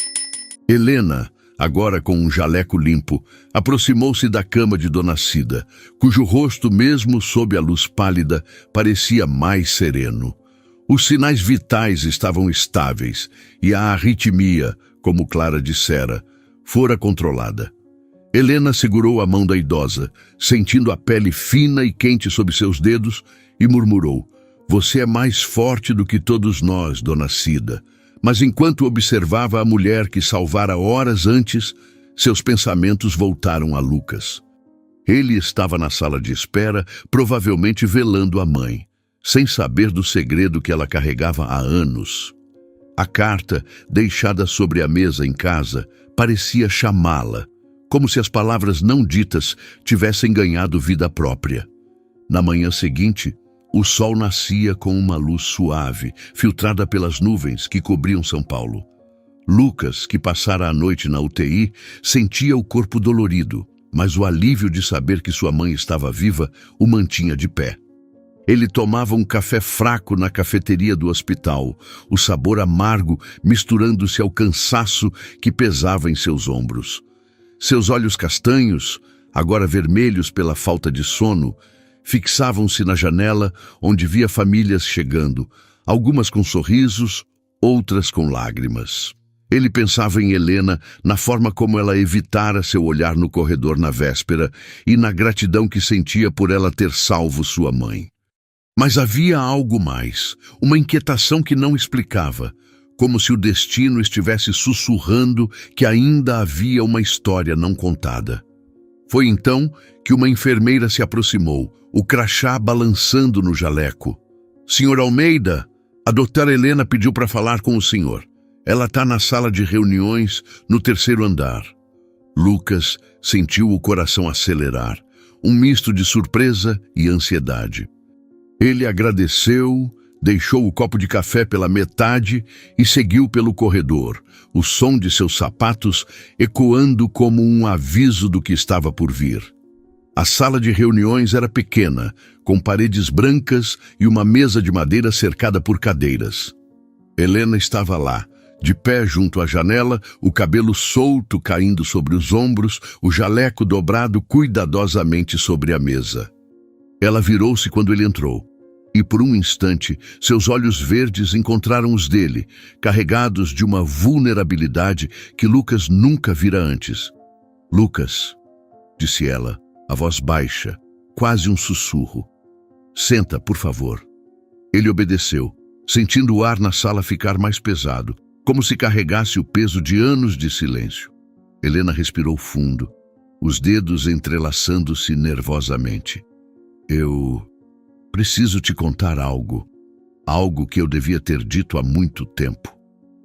Helena, agora com um jaleco limpo, aproximou-se da cama de Dona Cida, cujo rosto, mesmo sob a luz pálida, parecia mais sereno. Os sinais vitais estavam estáveis e a arritmia, como Clara dissera, fora controlada. Helena segurou a mão da idosa, sentindo a pele fina e quente sob seus dedos, e murmurou: "Você é mais forte do que todos nós, Dona Cida." Mas enquanto observava a mulher que salvara horas antes, seus pensamentos voltaram a Lucas. Ele estava na sala de espera, provavelmente velando a mãe, sem saber do segredo que ela carregava há anos. A carta, deixada sobre a mesa em casa, parecia chamá-la, como se as palavras não ditas tivessem ganhado vida própria. Na manhã seguinte, o sol nascia com uma luz suave, filtrada pelas nuvens que cobriam São Paulo. Lucas, que passara a noite na UTI, sentia o corpo dolorido, mas o alívio de saber que sua mãe estava viva o mantinha de pé. Ele tomava um café fraco na cafeteria do hospital, o sabor amargo misturando-se ao cansaço que pesava em seus ombros. Seus olhos castanhos, agora vermelhos pela falta de sono, fixavam-se na janela onde via famílias chegando, algumas com sorrisos, outras com lágrimas. Ele pensava em Helena, na forma como ela evitara seu olhar no corredor na véspera e na gratidão que sentia por ela ter salvo sua mãe. Mas havia algo mais, uma inquietação que não explicava, como se o destino estivesse sussurrando que ainda havia uma história não contada. Foi então que uma enfermeira se aproximou, o crachá balançando no jaleco. "Senhor Almeida, a doutora Helena pediu para falar com o senhor. Ela está na sala de reuniões, no 3º andar." Lucas sentiu o coração acelerar, um misto de surpresa e ansiedade. Ele agradeceu, deixou o copo de café pela metade e seguiu pelo corredor, o som de seus sapatos ecoando como um aviso do que estava por vir. A sala de reuniões era pequena, com paredes brancas e uma mesa de madeira cercada por cadeiras. Helena estava lá, de pé junto à janela, o cabelo solto caindo sobre os ombros, o jaleco dobrado cuidadosamente sobre a mesa. Ela virou-se quando ele entrou, e por um instante seus olhos verdes encontraram os dele, carregados de uma vulnerabilidade que Lucas nunca vira antes. "Lucas", disse ela, a voz baixa, quase um sussurro. Senta, por favor. Ele obedeceu, sentindo o ar na sala ficar mais pesado, como se carregasse o peso de anos de silêncio. Helena respirou fundo, os dedos entrelaçando-se nervosamente. Eu preciso te contar algo. Algo que eu devia ter dito há muito tempo.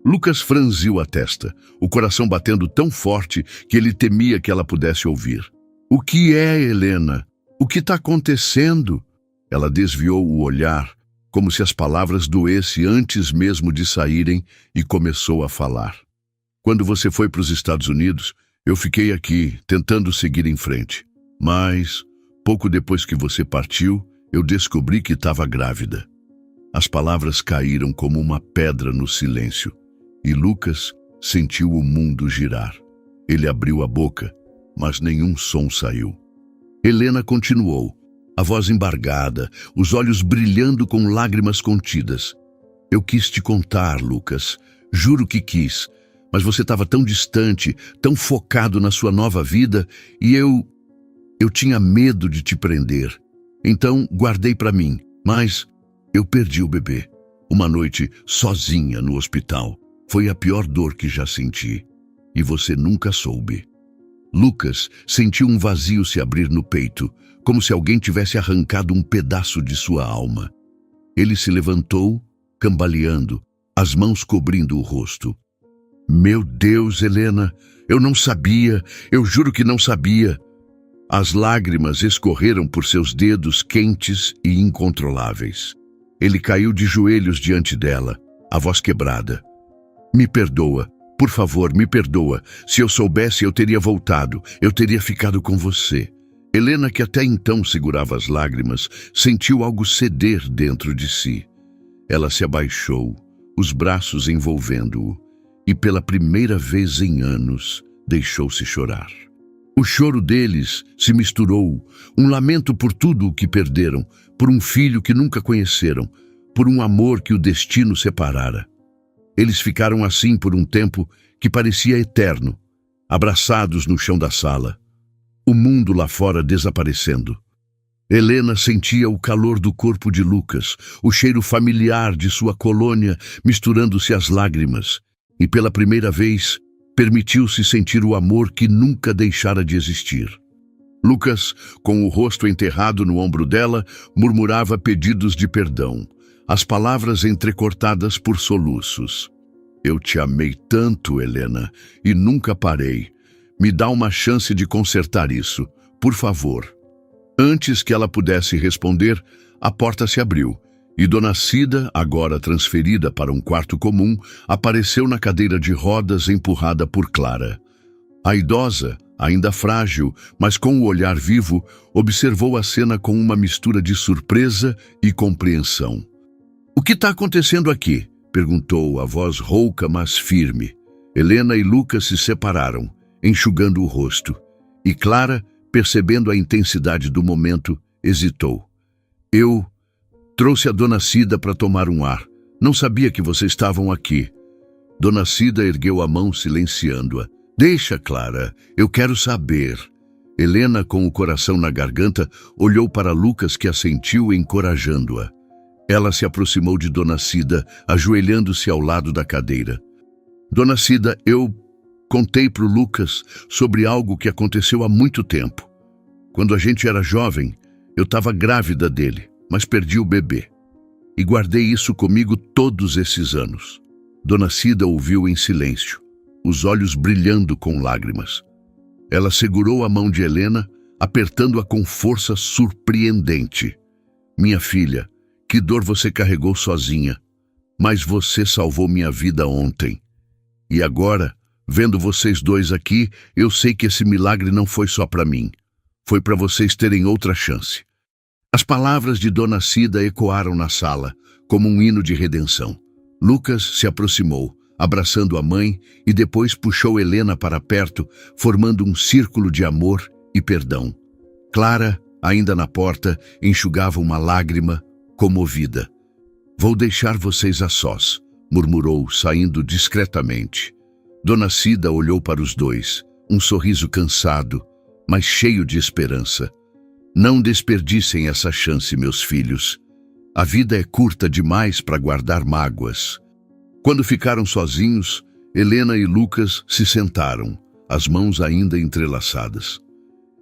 Lucas franziu a testa, o coração batendo tão forte que ele temia que ela pudesse ouvir. O que é, Helena? O que está acontecendo? Ela desviou o olhar, como se as palavras doessem antes mesmo de saírem, e começou a falar. Quando você foi para os Estados Unidos, eu fiquei aqui, tentando seguir em frente. Mas, pouco depois que você partiu, eu descobri que estava grávida. As palavras caíram como uma pedra no silêncio, e Lucas sentiu o mundo girar. Ele abriu a boca, mas nenhum som saiu. Helena continuou, a voz embargada, os olhos brilhando com lágrimas contidas. Eu quis te contar, Lucas, juro que quis, mas você estava tão distante, tão focado na sua nova vida, e eu tinha medo de te prender. Então guardei para mim, mas eu perdi o bebê. Uma noite, sozinha no hospital. Foi a pior dor que já senti. E você nunca soube. Lucas sentiu um vazio se abrir no peito, como se alguém tivesse arrancado um pedaço de sua alma. Ele se levantou, cambaleando, as mãos cobrindo o rosto. Meu Deus, Helena, eu não sabia, eu juro que não sabia. As lágrimas escorreram por seus dedos quentes e incontroláveis. Ele caiu de joelhos diante dela, a voz quebrada. Me perdoa, por favor, me perdoa. Se eu soubesse, eu teria voltado, eu teria ficado com você. Helena, que até então segurava as lágrimas, sentiu algo ceder dentro de si. Ela se abaixou, os braços envolvendo-o, e pela primeira vez em anos, deixou-se chorar. O choro deles se misturou, um lamento por tudo o que perderam, por um filho que nunca conheceram, por um amor que o destino separara. Eles ficaram assim por um tempo que parecia eterno, abraçados no chão da sala, o mundo lá fora desaparecendo. Helena sentia o calor do corpo de Lucas, o cheiro familiar de sua colônia misturando-se às lágrimas, e pela primeira vez permitiu-se sentir o amor que nunca deixara de existir. Lucas, com o rosto enterrado no ombro dela, murmurava pedidos de perdão, as palavras entrecortadas por soluços. Eu te amei tanto, Helena, e nunca parei. Me dá uma chance de consertar isso, por favor. Antes que ela pudesse responder, a porta se abriu, e Dona Cida, agora transferida para um quarto comum, apareceu na cadeira de rodas empurrada por Clara. A idosa, ainda frágil, mas com o olhar vivo, observou a cena com uma mistura de surpresa e compreensão. O que está acontecendo aqui? Perguntou a voz rouca, mas firme. Helena e Lucas se separaram, enxugando o rosto, e Clara, percebendo a intensidade do momento, hesitou. Eu trouxe a Dona Cida para tomar um ar. Não sabia que vocês estavam aqui. Dona Cida ergueu a mão silenciando-a. Deixa, Clara, eu quero saber. Helena, com o coração na garganta, olhou para Lucas, que assentiu, encorajando-a. Ela se aproximou de Dona Cida, ajoelhando-se ao lado da cadeira. Dona Cida, eu contei para o Lucas sobre algo que aconteceu há muito tempo. Quando a gente era jovem, eu estava grávida dele, mas perdi o bebê. E guardei isso comigo todos esses anos. Dona Cida ouviu em silêncio, os olhos brilhando com lágrimas. Ela segurou a mão de Helena, apertando-a com força surpreendente. Minha filha, que dor você carregou sozinha, mas você salvou minha vida ontem. E agora, vendo vocês dois aqui, eu sei que esse milagre não foi só para mim. Foi para vocês terem outra chance. As palavras de Dona Cida ecoaram na sala, como um hino de redenção. Lucas se aproximou, abraçando a mãe, e depois puxou Helena para perto, formando um círculo de amor e perdão. Clara, ainda na porta, enxugava uma lágrima, comovida. Vou deixar vocês a sós, murmurou, saindo discretamente. Dona Cida olhou para os dois, um sorriso cansado, mas cheio de esperança. Não desperdicem essa chance, meus filhos. A vida é curta demais para guardar mágoas. Quando ficaram sozinhos, Helena e Lucas se sentaram, as mãos ainda entrelaçadas.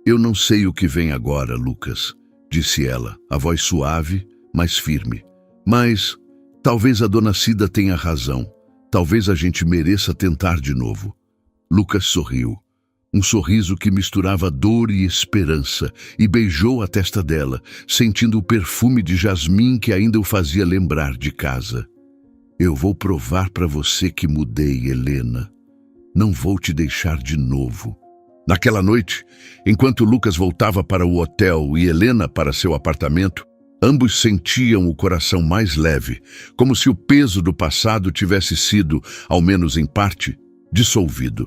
Eu não sei o que vem agora, Lucas, disse ela, a voz suave, mas firme. Mas talvez a dona Cida tenha razão. Talvez a gente mereça tentar de novo. Lucas sorriu. Um sorriso que misturava dor e esperança, e beijou a testa dela, sentindo o perfume de jasmim que ainda o fazia lembrar de casa. Eu vou provar para você que mudei, Helena. Não vou te deixar de novo. Naquela noite, enquanto Lucas voltava para o hotel e Helena para seu apartamento, ambos sentiam o coração mais leve, como se o peso do passado tivesse sido, ao menos em parte, dissolvido.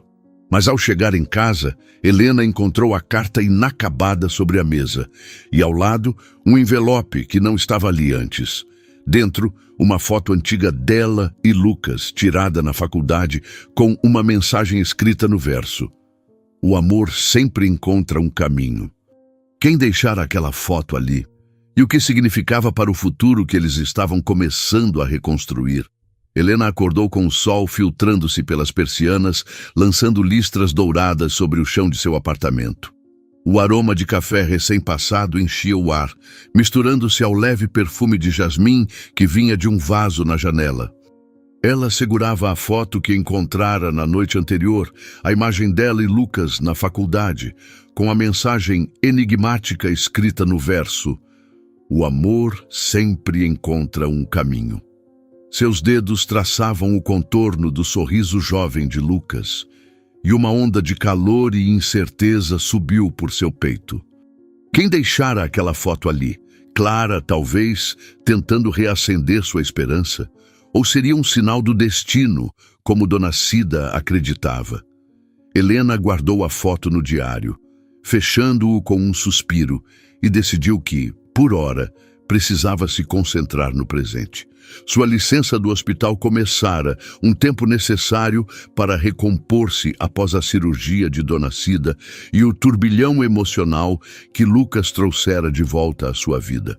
Mas ao chegar em casa, Helena encontrou a carta inacabada sobre a mesa e, ao lado, um envelope que não estava ali antes. Dentro, uma foto antiga dela e Lucas, tirada na faculdade, com uma mensagem escrita no verso: "O amor sempre encontra um caminho." Quem deixara aquela foto ali? E o que significava para o futuro que eles estavam começando a reconstruir? Helena acordou com o sol filtrando-se pelas persianas, lançando listras douradas sobre o chão de seu apartamento. O aroma de café recém-passado enchia o ar, misturando-se ao leve perfume de jasmim que vinha de um vaso na janela. Ela segurava a foto que encontrara na noite anterior, a imagem dela e Lucas na faculdade, com a mensagem enigmática escrita no verso: "O amor sempre encontra um caminho." Seus dedos traçavam o contorno do sorriso jovem de Lucas, e uma onda de calor e incerteza subiu por seu peito. Quem deixara aquela foto ali? Clara, talvez, tentando reacender sua esperança? Ou seria um sinal do destino, como dona Cida acreditava? Helena guardou a foto no diário, fechando-o com um suspiro, e decidiu que, por hora, precisava se concentrar no presente. Sua licença do hospital começara, um tempo necessário para recompor-se após a cirurgia de dona Cida e o turbilhão emocional que Lucas trouxera de volta à sua vida.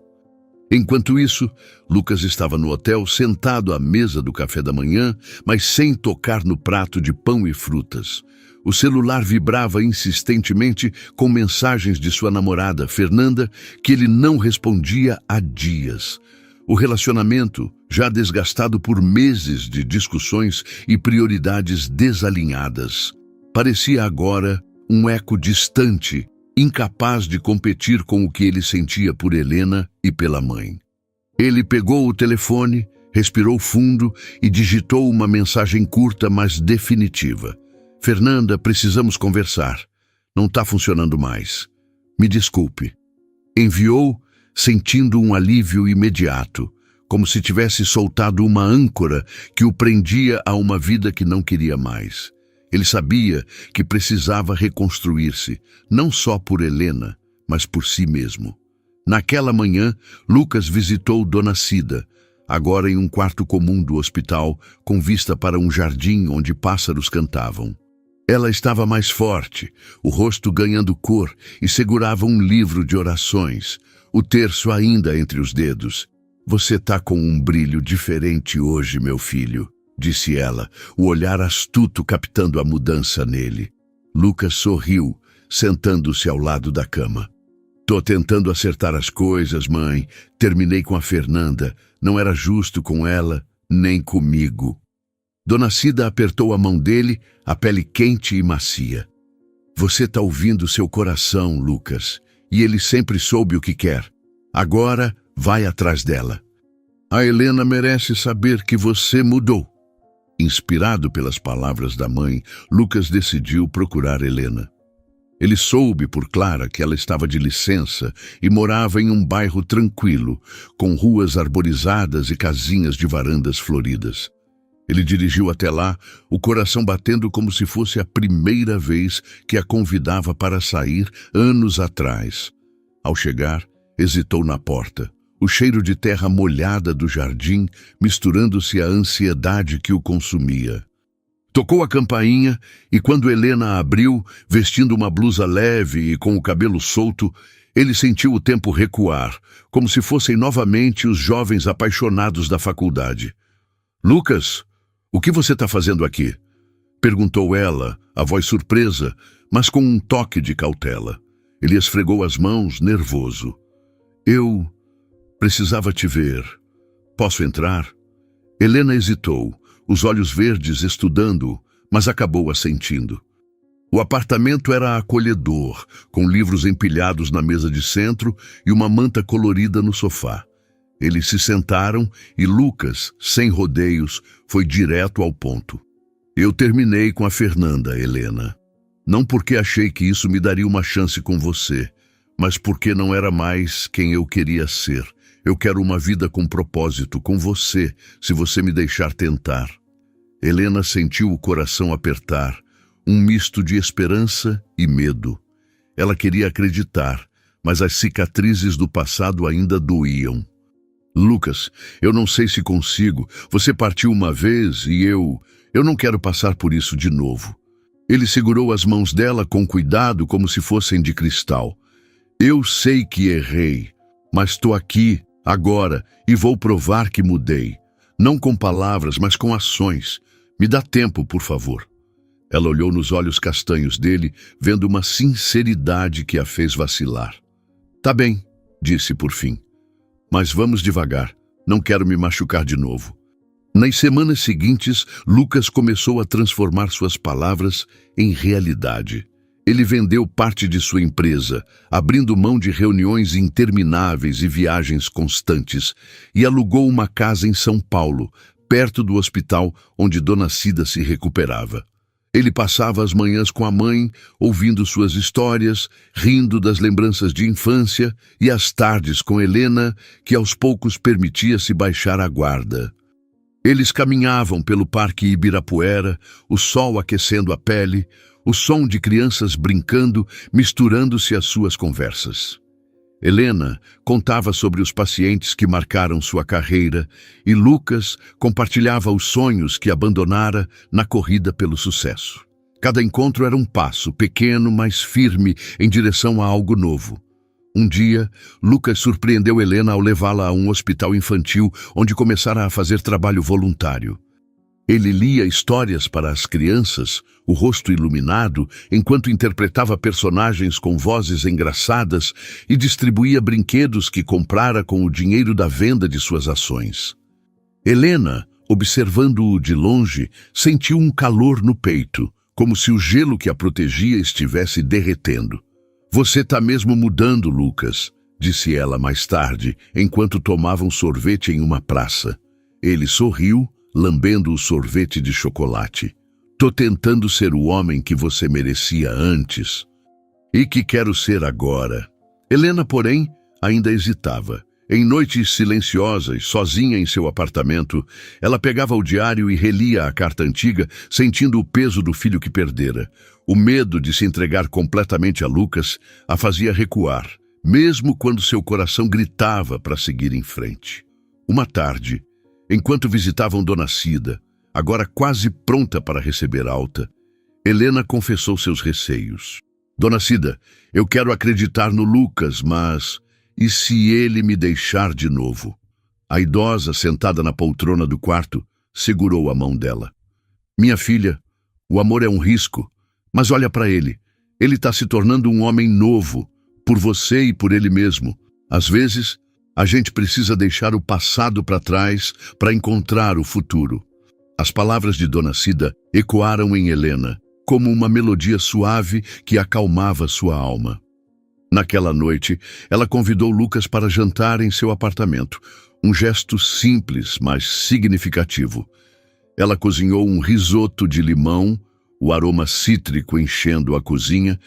Enquanto isso, Lucas estava no hotel sentado à mesa do café da manhã, mas sem tocar no prato de pão e frutas. O celular vibrava insistentemente com mensagens de sua namorada, Fernanda, que ele não respondia há dias. O relacionamento, já desgastado por meses de discussões e prioridades desalinhadas, parecia agora um eco distante, incapaz de competir com o que ele sentia por Helena e pela mãe. Ele pegou o telefone, respirou fundo e digitou uma mensagem curta, mas definitiva. "Fernanda, precisamos conversar. Não está funcionando mais. Me desculpe." Enviou, sentindo um alívio imediato, como se tivesse soltado uma âncora que o prendia a uma vida que não queria mais. Ele sabia que precisava reconstruir-se, não só por Helena, mas por si mesmo. Naquela manhã, Lucas visitou dona Cida, agora em um quarto comum do hospital, com vista para um jardim onde pássaros cantavam. Ela estava mais forte, o rosto ganhando cor, e segurava um livro de orações, o terço ainda entre os dedos. "Você está com um brilho diferente hoje, meu filho", disse ela, o olhar astuto captando a mudança nele. Lucas sorriu, sentando-se ao lado da cama. "Tô tentando acertar as coisas, mãe. Terminei com a Fernanda. Não era justo com ela, nem comigo." Dona Cida apertou a mão dele, a pele quente e macia. "Você está ouvindo seu coração, Lucas, e ele sempre soube o que quer. Agora, vai atrás dela. A Helena merece saber que você mudou." Inspirado pelas palavras da mãe, Lucas decidiu procurar Helena. Ele soube por Clara que ela estava de licença e morava em um bairro tranquilo, com ruas arborizadas e casinhas de varandas floridas. Ele dirigiu até lá, o coração batendo como se fosse a primeira vez que a convidava para sair anos atrás. Ao chegar, hesitou na porta. O cheiro de terra molhada do jardim, misturando-se à ansiedade que o consumia. Tocou a campainha e quando Helena abriu, vestindo uma blusa leve e com o cabelo solto, Ele sentiu o tempo recuar, como se fossem novamente os jovens apaixonados da faculdade. Lucas, o que você está fazendo aqui? Perguntou ela, a voz surpresa, mas com um toque de cautela. Ele esfregou as mãos, nervoso. Eu precisava te ver. Posso entrar? Helena hesitou, os olhos verdes estudando-o, mas acabou assentindo. O apartamento era acolhedor, com livros empilhados na mesa de centro e uma manta colorida no sofá. Eles se sentaram e Lucas, sem rodeios, foi direto ao ponto. Eu terminei com a Fernanda, Helena. Não porque achei que isso me daria uma chance com você, mas porque não era mais quem eu queria ser. Eu quero uma vida com propósito, com você, se você me deixar tentar. Helena sentiu o coração apertar, um misto de esperança e medo. Ela queria acreditar, mas as cicatrizes do passado ainda doíam. Lucas, eu não sei se consigo. Você partiu uma vez e eu não quero passar por isso de novo. Ele segurou as mãos dela com cuidado, como se fossem de cristal. Eu sei que errei, mas estou aqui, agora, e vou provar que mudei. Não com palavras, mas com ações. Me dá tempo, por favor. Ela olhou nos olhos castanhos dele, vendo uma sinceridade que a fez vacilar. Tá bem, disse por fim. Mas vamos devagar. Não quero me machucar de novo. Nas semanas seguintes, Lucas começou a transformar suas palavras em realidade. Ele vendeu parte de sua empresa, abrindo mão de reuniões intermináveis e viagens constantes, e alugou uma casa em São Paulo, perto do hospital onde Dona Cida se recuperava. Ele passava as manhãs com a mãe, ouvindo suas histórias, rindo das lembranças de infância, e as tardes com Helena, que aos poucos permitia-se baixar a guarda. Eles caminhavam pelo Parque Ibirapuera, o sol aquecendo a pele, o som de crianças brincando, misturando-se às suas conversas. Helena contava sobre os pacientes que marcaram sua carreira e Lucas compartilhava os sonhos que abandonara na corrida pelo sucesso. Cada encontro era um passo, pequeno, mas firme, em direção a algo novo. Um dia, Lucas surpreendeu Helena ao levá-la a um hospital infantil onde começara a fazer trabalho voluntário. Ele lia histórias para as crianças, o rosto iluminado, enquanto interpretava personagens com vozes engraçadas e distribuía brinquedos que comprara com o dinheiro da venda de suas ações. Helena, observando-o de longe, sentiu um calor no peito, como se o gelo que a protegia estivesse derretendo. Você está mesmo mudando, Lucas, disse ela mais tarde, enquanto tomavam sorvete em uma praça. Ele sorriu, lambendo o sorvete de chocolate. Tô tentando ser o homem que você merecia antes e que quero ser agora. Helena, porém, ainda hesitava. Em noites silenciosas, sozinha em seu apartamento, ela pegava o diário e relia a carta antiga, sentindo o peso do filho que perdera. O medo de se entregar completamente a Lucas a fazia recuar, mesmo quando seu coração gritava para seguir em frente. Uma tarde, enquanto visitavam Dona Cida, agora quase pronta para receber alta, Helena confessou seus receios. Dona Cida, eu quero acreditar no Lucas, mas e se ele me deixar de novo? A idosa, sentada na poltrona do quarto, segurou a mão dela. Minha filha, o amor é um risco, mas olha para ele. Ele está se tornando um homem novo, por você e por ele mesmo. Às vezes, a gente precisa deixar o passado para trás para encontrar o futuro. As palavras de Dona Cida ecoaram em Helena, como uma melodia suave que acalmava sua alma. Naquela noite, ela convidou Lucas para jantar em seu apartamento, um gesto simples, mas significativo. Ela cozinhou um risoto de limão, o aroma cítrico enchendo a cozinha,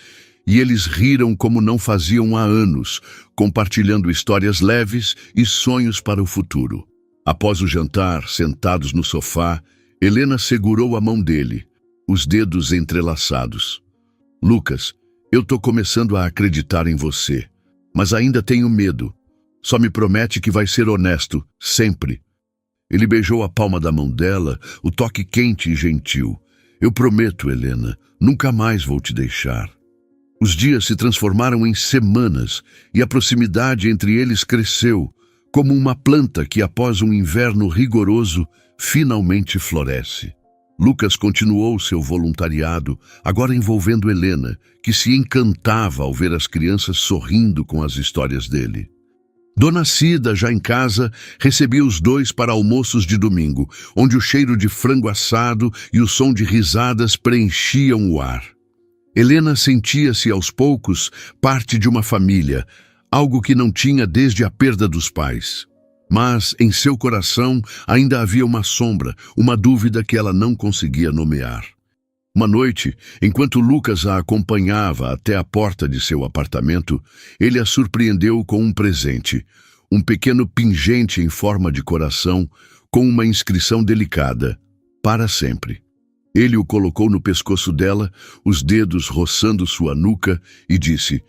e eles riram como não faziam há anos, compartilhando histórias leves e sonhos para o futuro. Após o jantar, sentados no sofá, Helena segurou a mão dele, os dedos entrelaçados. Lucas, eu tô começando a acreditar em você, mas ainda tenho medo. Só me promete que vai ser honesto, sempre. Ele beijou a palma da mão dela, o toque quente e gentil. Eu prometo, Helena, nunca mais vou te deixar. Os dias se transformaram em semanas e a proximidade entre eles cresceu, como uma planta que, após um inverno rigoroso, finalmente floresce. Lucas continuou seu voluntariado, agora envolvendo Helena, que se encantava ao ver as crianças sorrindo com as histórias dele. Dona Cida, já em casa, recebia os dois para almoços de domingo, onde o cheiro de frango assado e o som de risadas preenchiam o ar. Helena sentia-se aos poucos parte de uma família, algo que não tinha desde a perda dos pais. Mas em seu coração ainda havia uma sombra, uma dúvida que ela não conseguia nomear. Uma noite, enquanto Lucas a acompanhava até a porta de seu apartamento, ele a surpreendeu com um presente, um pequeno pingente em forma de coração, com uma inscrição delicada: para sempre. Ele o colocou no pescoço dela, os dedos roçando sua nuca, e disse: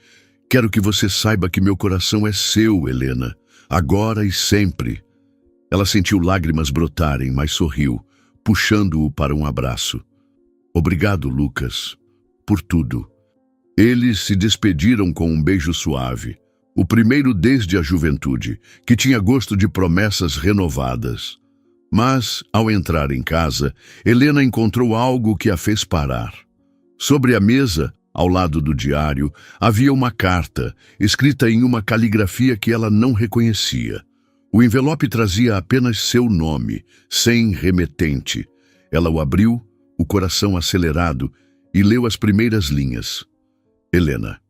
quero que você saiba que meu coração é seu, Helena, agora e sempre. Ela sentiu lágrimas brotarem, mas sorriu, puxando-o para um abraço. Obrigado, Lucas, por tudo. Eles se despediram com um beijo suave, o primeiro desde a juventude, que tinha gosto de promessas renovadas. Mas, ao entrar em casa, Helena encontrou algo que a fez parar. Sobre a mesa, ao lado do diário, havia uma carta, escrita em uma caligrafia que ela não reconhecia. O envelope trazia apenas seu nome, sem remetente. Ela o abriu, o coração acelerado, e leu as primeiras linhas. Helena,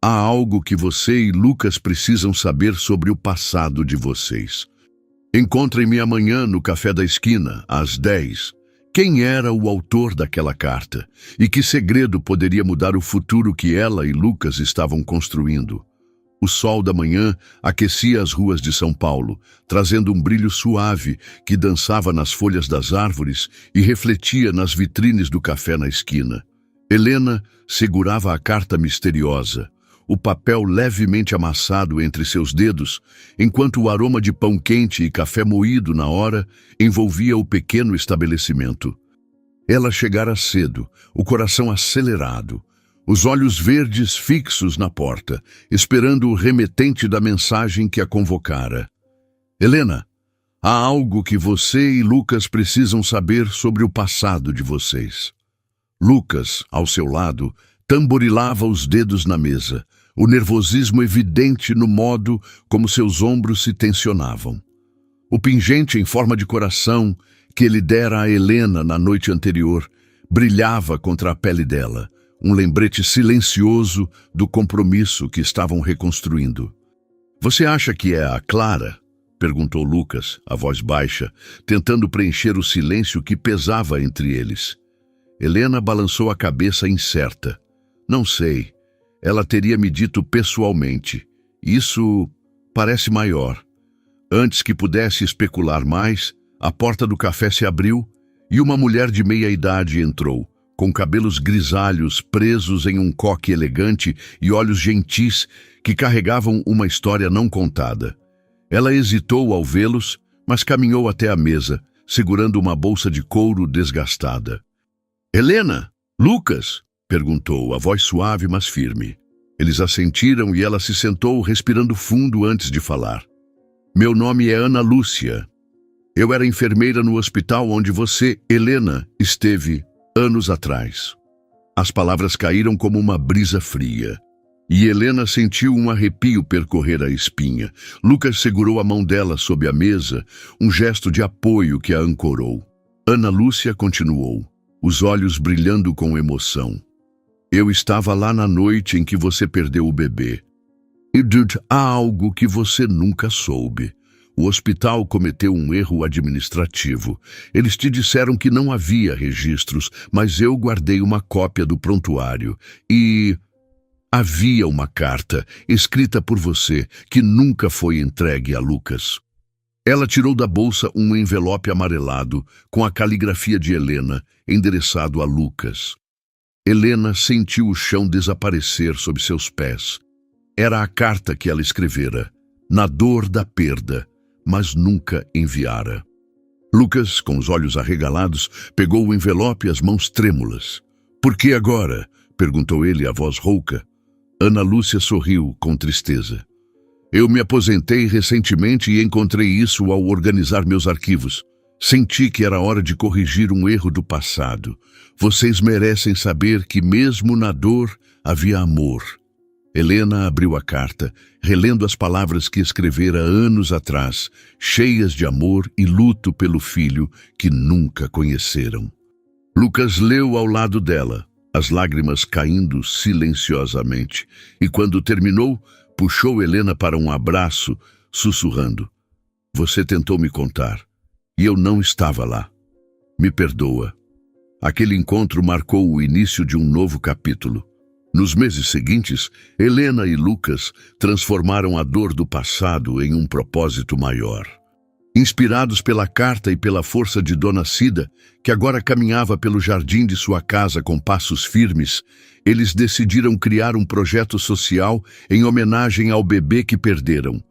há algo que você e Lucas precisam saber sobre o passado de vocês. Encontrem-me amanhã no café da esquina, às 10. Quem era o autor daquela carta? E que segredo poderia mudar o futuro que ela e Lucas estavam construindo? O sol da manhã aquecia as ruas de São Paulo, trazendo um brilho suave que dançava nas folhas das árvores e refletia nas vitrines do café na esquina. Helena segurava a carta misteriosa, o papel levemente amassado entre seus dedos, enquanto o aroma de pão quente e café moído na hora envolvia o pequeno estabelecimento. Ela chegara cedo, o coração acelerado, os olhos verdes fixos na porta, esperando o remetente da mensagem que a convocara. Helena, há algo que você e Lucas precisam saber sobre o passado de vocês. Lucas, ao seu lado, tamborilava os dedos na mesa, o nervosismo evidente no modo como seus ombros se tensionavam. O pingente em forma de coração que ele dera a Helena na noite anterior brilhava contra a pele dela, um lembrete silencioso do compromisso que estavam reconstruindo. Você acha que é a Clara? Perguntou Lucas, a voz baixa, tentando preencher o silêncio que pesava entre eles. Helena balançou a cabeça incerta. Não sei. Ela teria me dito pessoalmente. Isso parece maior. Antes que pudesse especular mais, a porta do café se abriu e uma mulher de meia idade entrou, com cabelos grisalhos presos em um coque elegante e olhos gentis que carregavam uma história não contada. Ela hesitou ao vê-los, mas caminhou até a mesa, segurando uma bolsa de couro desgastada. Helena, Lucas? Perguntou, a voz suave, mas firme. Eles assentiram e ela se sentou, respirando fundo antes de falar. Meu nome é Ana Lúcia. Eu era enfermeira no hospital onde você, Helena, esteve anos atrás. As palavras caíram como uma brisa fria. E Helena sentiu um arrepio percorrer a espinha. Lucas segurou a mão dela sob a mesa, um gesto de apoio que a ancorou. Ana Lúcia continuou, os olhos brilhando com emoção. Eu estava lá na noite em que você perdeu o bebê. E há algo que você nunca soube. O hospital cometeu um erro administrativo. Eles te disseram que não havia registros, mas eu guardei uma cópia do prontuário. E havia uma carta, escrita por você, que nunca foi entregue a Lucas. Ela tirou da bolsa um envelope amarelado, com a caligrafia de Helena, endereçado a Lucas. Helena sentiu o chão desaparecer sob seus pés. Era a carta que ela escrevera, na dor da perda, mas nunca enviara. Lucas, com os olhos arregalados, pegou o envelope e as mãos trêmulas. Por que agora? Perguntou ele, a voz rouca. Ana Lúcia sorriu com tristeza. Eu me aposentei recentemente e encontrei isso ao organizar meus arquivos. Senti que era hora de corrigir um erro do passado. Vocês merecem saber que mesmo na dor havia amor. Helena abriu a carta, relendo as palavras que escrevera anos atrás, cheias de amor e luto pelo filho que nunca conheceram. Lucas leu ao lado dela, as lágrimas caindo silenciosamente, e quando terminou, puxou Helena para um abraço, sussurrando: Você tentou me contar, e eu não estava lá. Me perdoa. Aquele encontro marcou o início de um novo capítulo. Nos meses seguintes, Helena e Lucas transformaram a dor do passado em um propósito maior. Inspirados pela carta e pela força de Dona Cida, que agora caminhava pelo jardim de sua casa com passos firmes, eles decidiram criar um projeto social em homenagem ao bebê que perderam.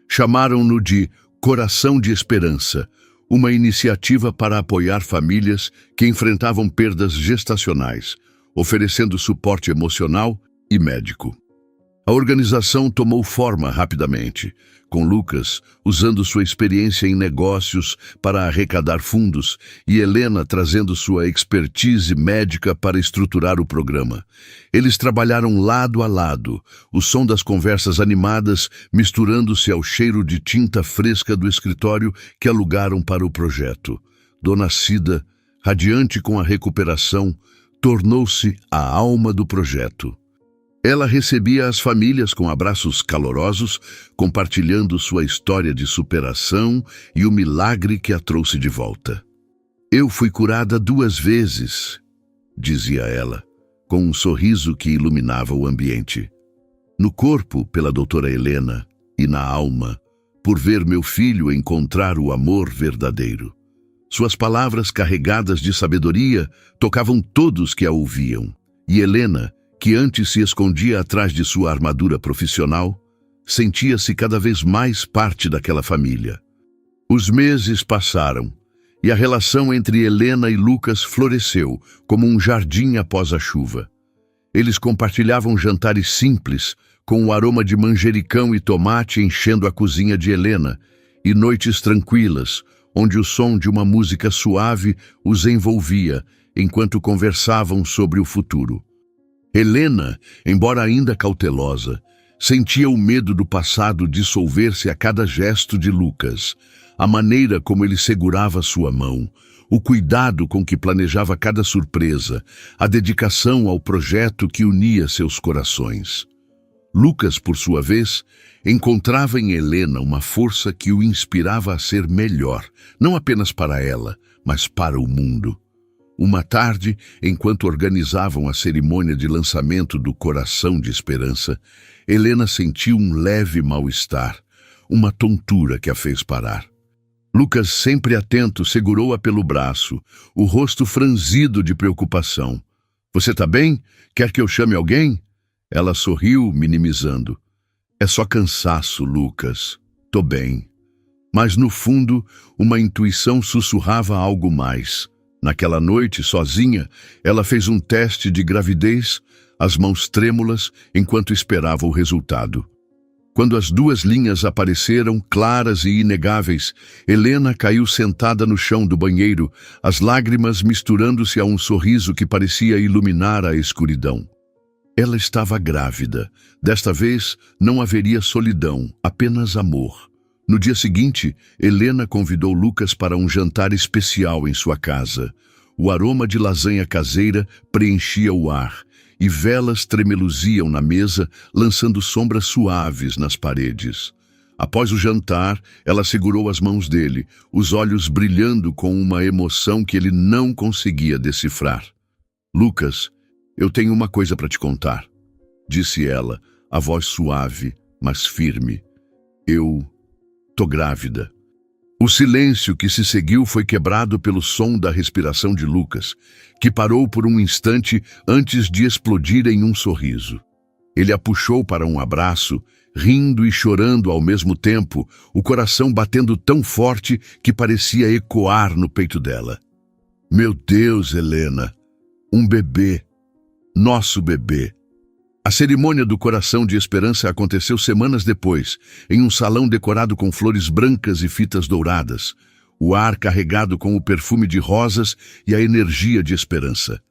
Chamaram-no de Coração de Esperança, uma iniciativa para apoiar famílias que enfrentavam perdas gestacionais, oferecendo suporte emocional e médico. A organização tomou forma rapidamente, com Lucas usando sua experiência em negócios para arrecadar fundos e Helena trazendo sua expertise médica para estruturar o programa. Eles trabalharam lado a lado, o som das conversas animadas misturando-se ao cheiro de tinta fresca do escritório que alugaram para o projeto. Dona Cida, radiante com a recuperação, tornou-se a alma do projeto. Ela recebia as famílias com abraços calorosos, compartilhando sua história de superação e o milagre que a trouxe de volta. Eu fui curada 2 vezes, dizia ela, com um sorriso que iluminava o ambiente. No corpo, pela doutora Helena, e na alma, por ver meu filho encontrar o amor verdadeiro. Suas palavras carregadas de sabedoria tocavam todos que a ouviam, e Helena, que antes se escondia atrás de sua armadura profissional, sentia-se cada vez mais parte daquela família. Os meses passaram, e a relação entre Helena e Lucas floresceu como um jardim após a chuva. Eles compartilhavam jantares simples, com o aroma de manjericão e tomate enchendo a cozinha de Helena, e noites tranquilas, onde o som de uma música suave os envolvia enquanto conversavam sobre o futuro. Helena, embora ainda cautelosa, sentia o medo do passado dissolver-se a cada gesto de Lucas, a maneira como ele segurava sua mão, o cuidado com que planejava cada surpresa, a dedicação ao projeto que unia seus corações. Lucas, por sua vez, encontrava em Helena uma força que o inspirava a ser melhor, não apenas para ela, mas para o mundo. Uma tarde, enquanto organizavam a cerimônia de lançamento do Coração de Esperança, Helena sentiu um leve mal-estar, uma tontura que a fez parar. Lucas, sempre atento, segurou-a pelo braço, o rosto franzido de preocupação. Você tá bem? Quer que eu chame alguém? Ela sorriu, minimizando. É só cansaço, Lucas. Tô bem. Mas no fundo, uma intuição sussurrava algo mais. Naquela noite, sozinha, ela fez um teste de gravidez, as mãos trêmulas, enquanto esperava o resultado. Quando as 2 linhas apareceram, claras e inegáveis, Helena caiu sentada no chão do banheiro, as lágrimas misturando-se a um sorriso que parecia iluminar a escuridão. Ela estava grávida. Desta vez, não haveria solidão, apenas amor. No dia seguinte, Helena convidou Lucas para um jantar especial em sua casa. O aroma de lasanha caseira preenchia o ar, e velas tremeluziam na mesa, lançando sombras suaves nas paredes. Após o jantar, ela segurou as mãos dele, os olhos brilhando com uma emoção que ele não conseguia decifrar. Lucas, eu tenho uma coisa para te contar, disse ela, a voz suave, mas firme. Eu tô grávida. O silêncio que se seguiu foi quebrado pelo som da respiração de Lucas, que parou por um instante antes de explodir em um sorriso. Ele a puxou para um abraço, rindo e chorando ao mesmo tempo, o coração batendo tão forte que parecia ecoar no peito dela. Meu Deus, Helena! Um bebê! Nosso bebê! A A cerimônia do Coração de Esperança aconteceu semanas depois, em um salão decorado com flores brancas e fitas douradas, o ar carregado com o perfume de rosas e a energia de esperança.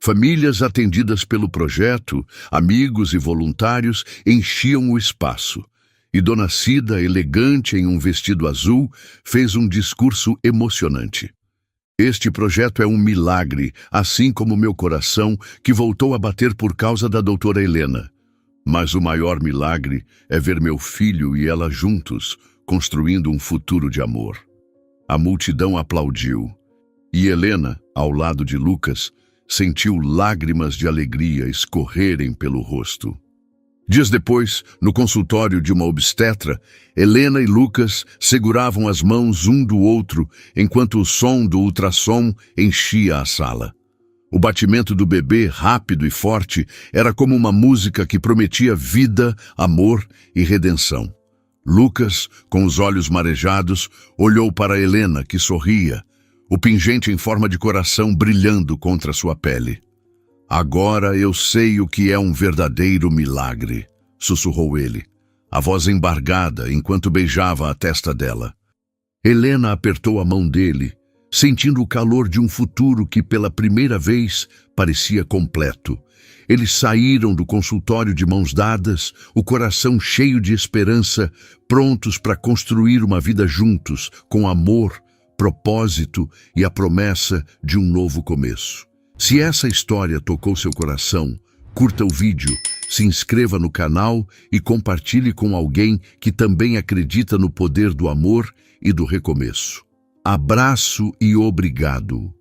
Famílias atendidas pelo projeto, amigos e voluntários enchiam o espaço. E Dona Cida, elegante em um vestido azul, fez um discurso emocionante. Este projeto é um milagre, assim como meu coração, que voltou a bater por causa da doutora Helena. Mas o maior milagre é ver meu filho e ela juntos, construindo um futuro de amor. A multidão aplaudiu. E Helena, ao lado de Lucas, sentiu lágrimas de alegria escorrerem pelo rosto. Dias depois, no consultório de uma obstetra, Helena e Lucas seguravam as mãos um do outro enquanto o som do ultrassom enchia a sala. O batimento do bebê, rápido e forte, era como uma música que prometia vida, amor e redenção. Lucas, com os olhos marejados, olhou para Helena, que sorria, o pingente em forma de coração brilhando contra sua pele. Agora eu sei o que é um verdadeiro milagre, sussurrou ele, a voz embargada enquanto beijava a testa dela. Helena apertou a mão dele, sentindo o calor de um futuro que pela primeira vez parecia completo. Eles saíram do consultório de mãos dadas, o coração cheio de esperança, prontos para construir uma vida juntos, com amor, propósito e a promessa de um novo começo. Se essa história tocou seu coração, curta o vídeo, se inscreva no canal e compartilhe com alguém que também acredita no poder do amor e do recomeço. Abraço e obrigado.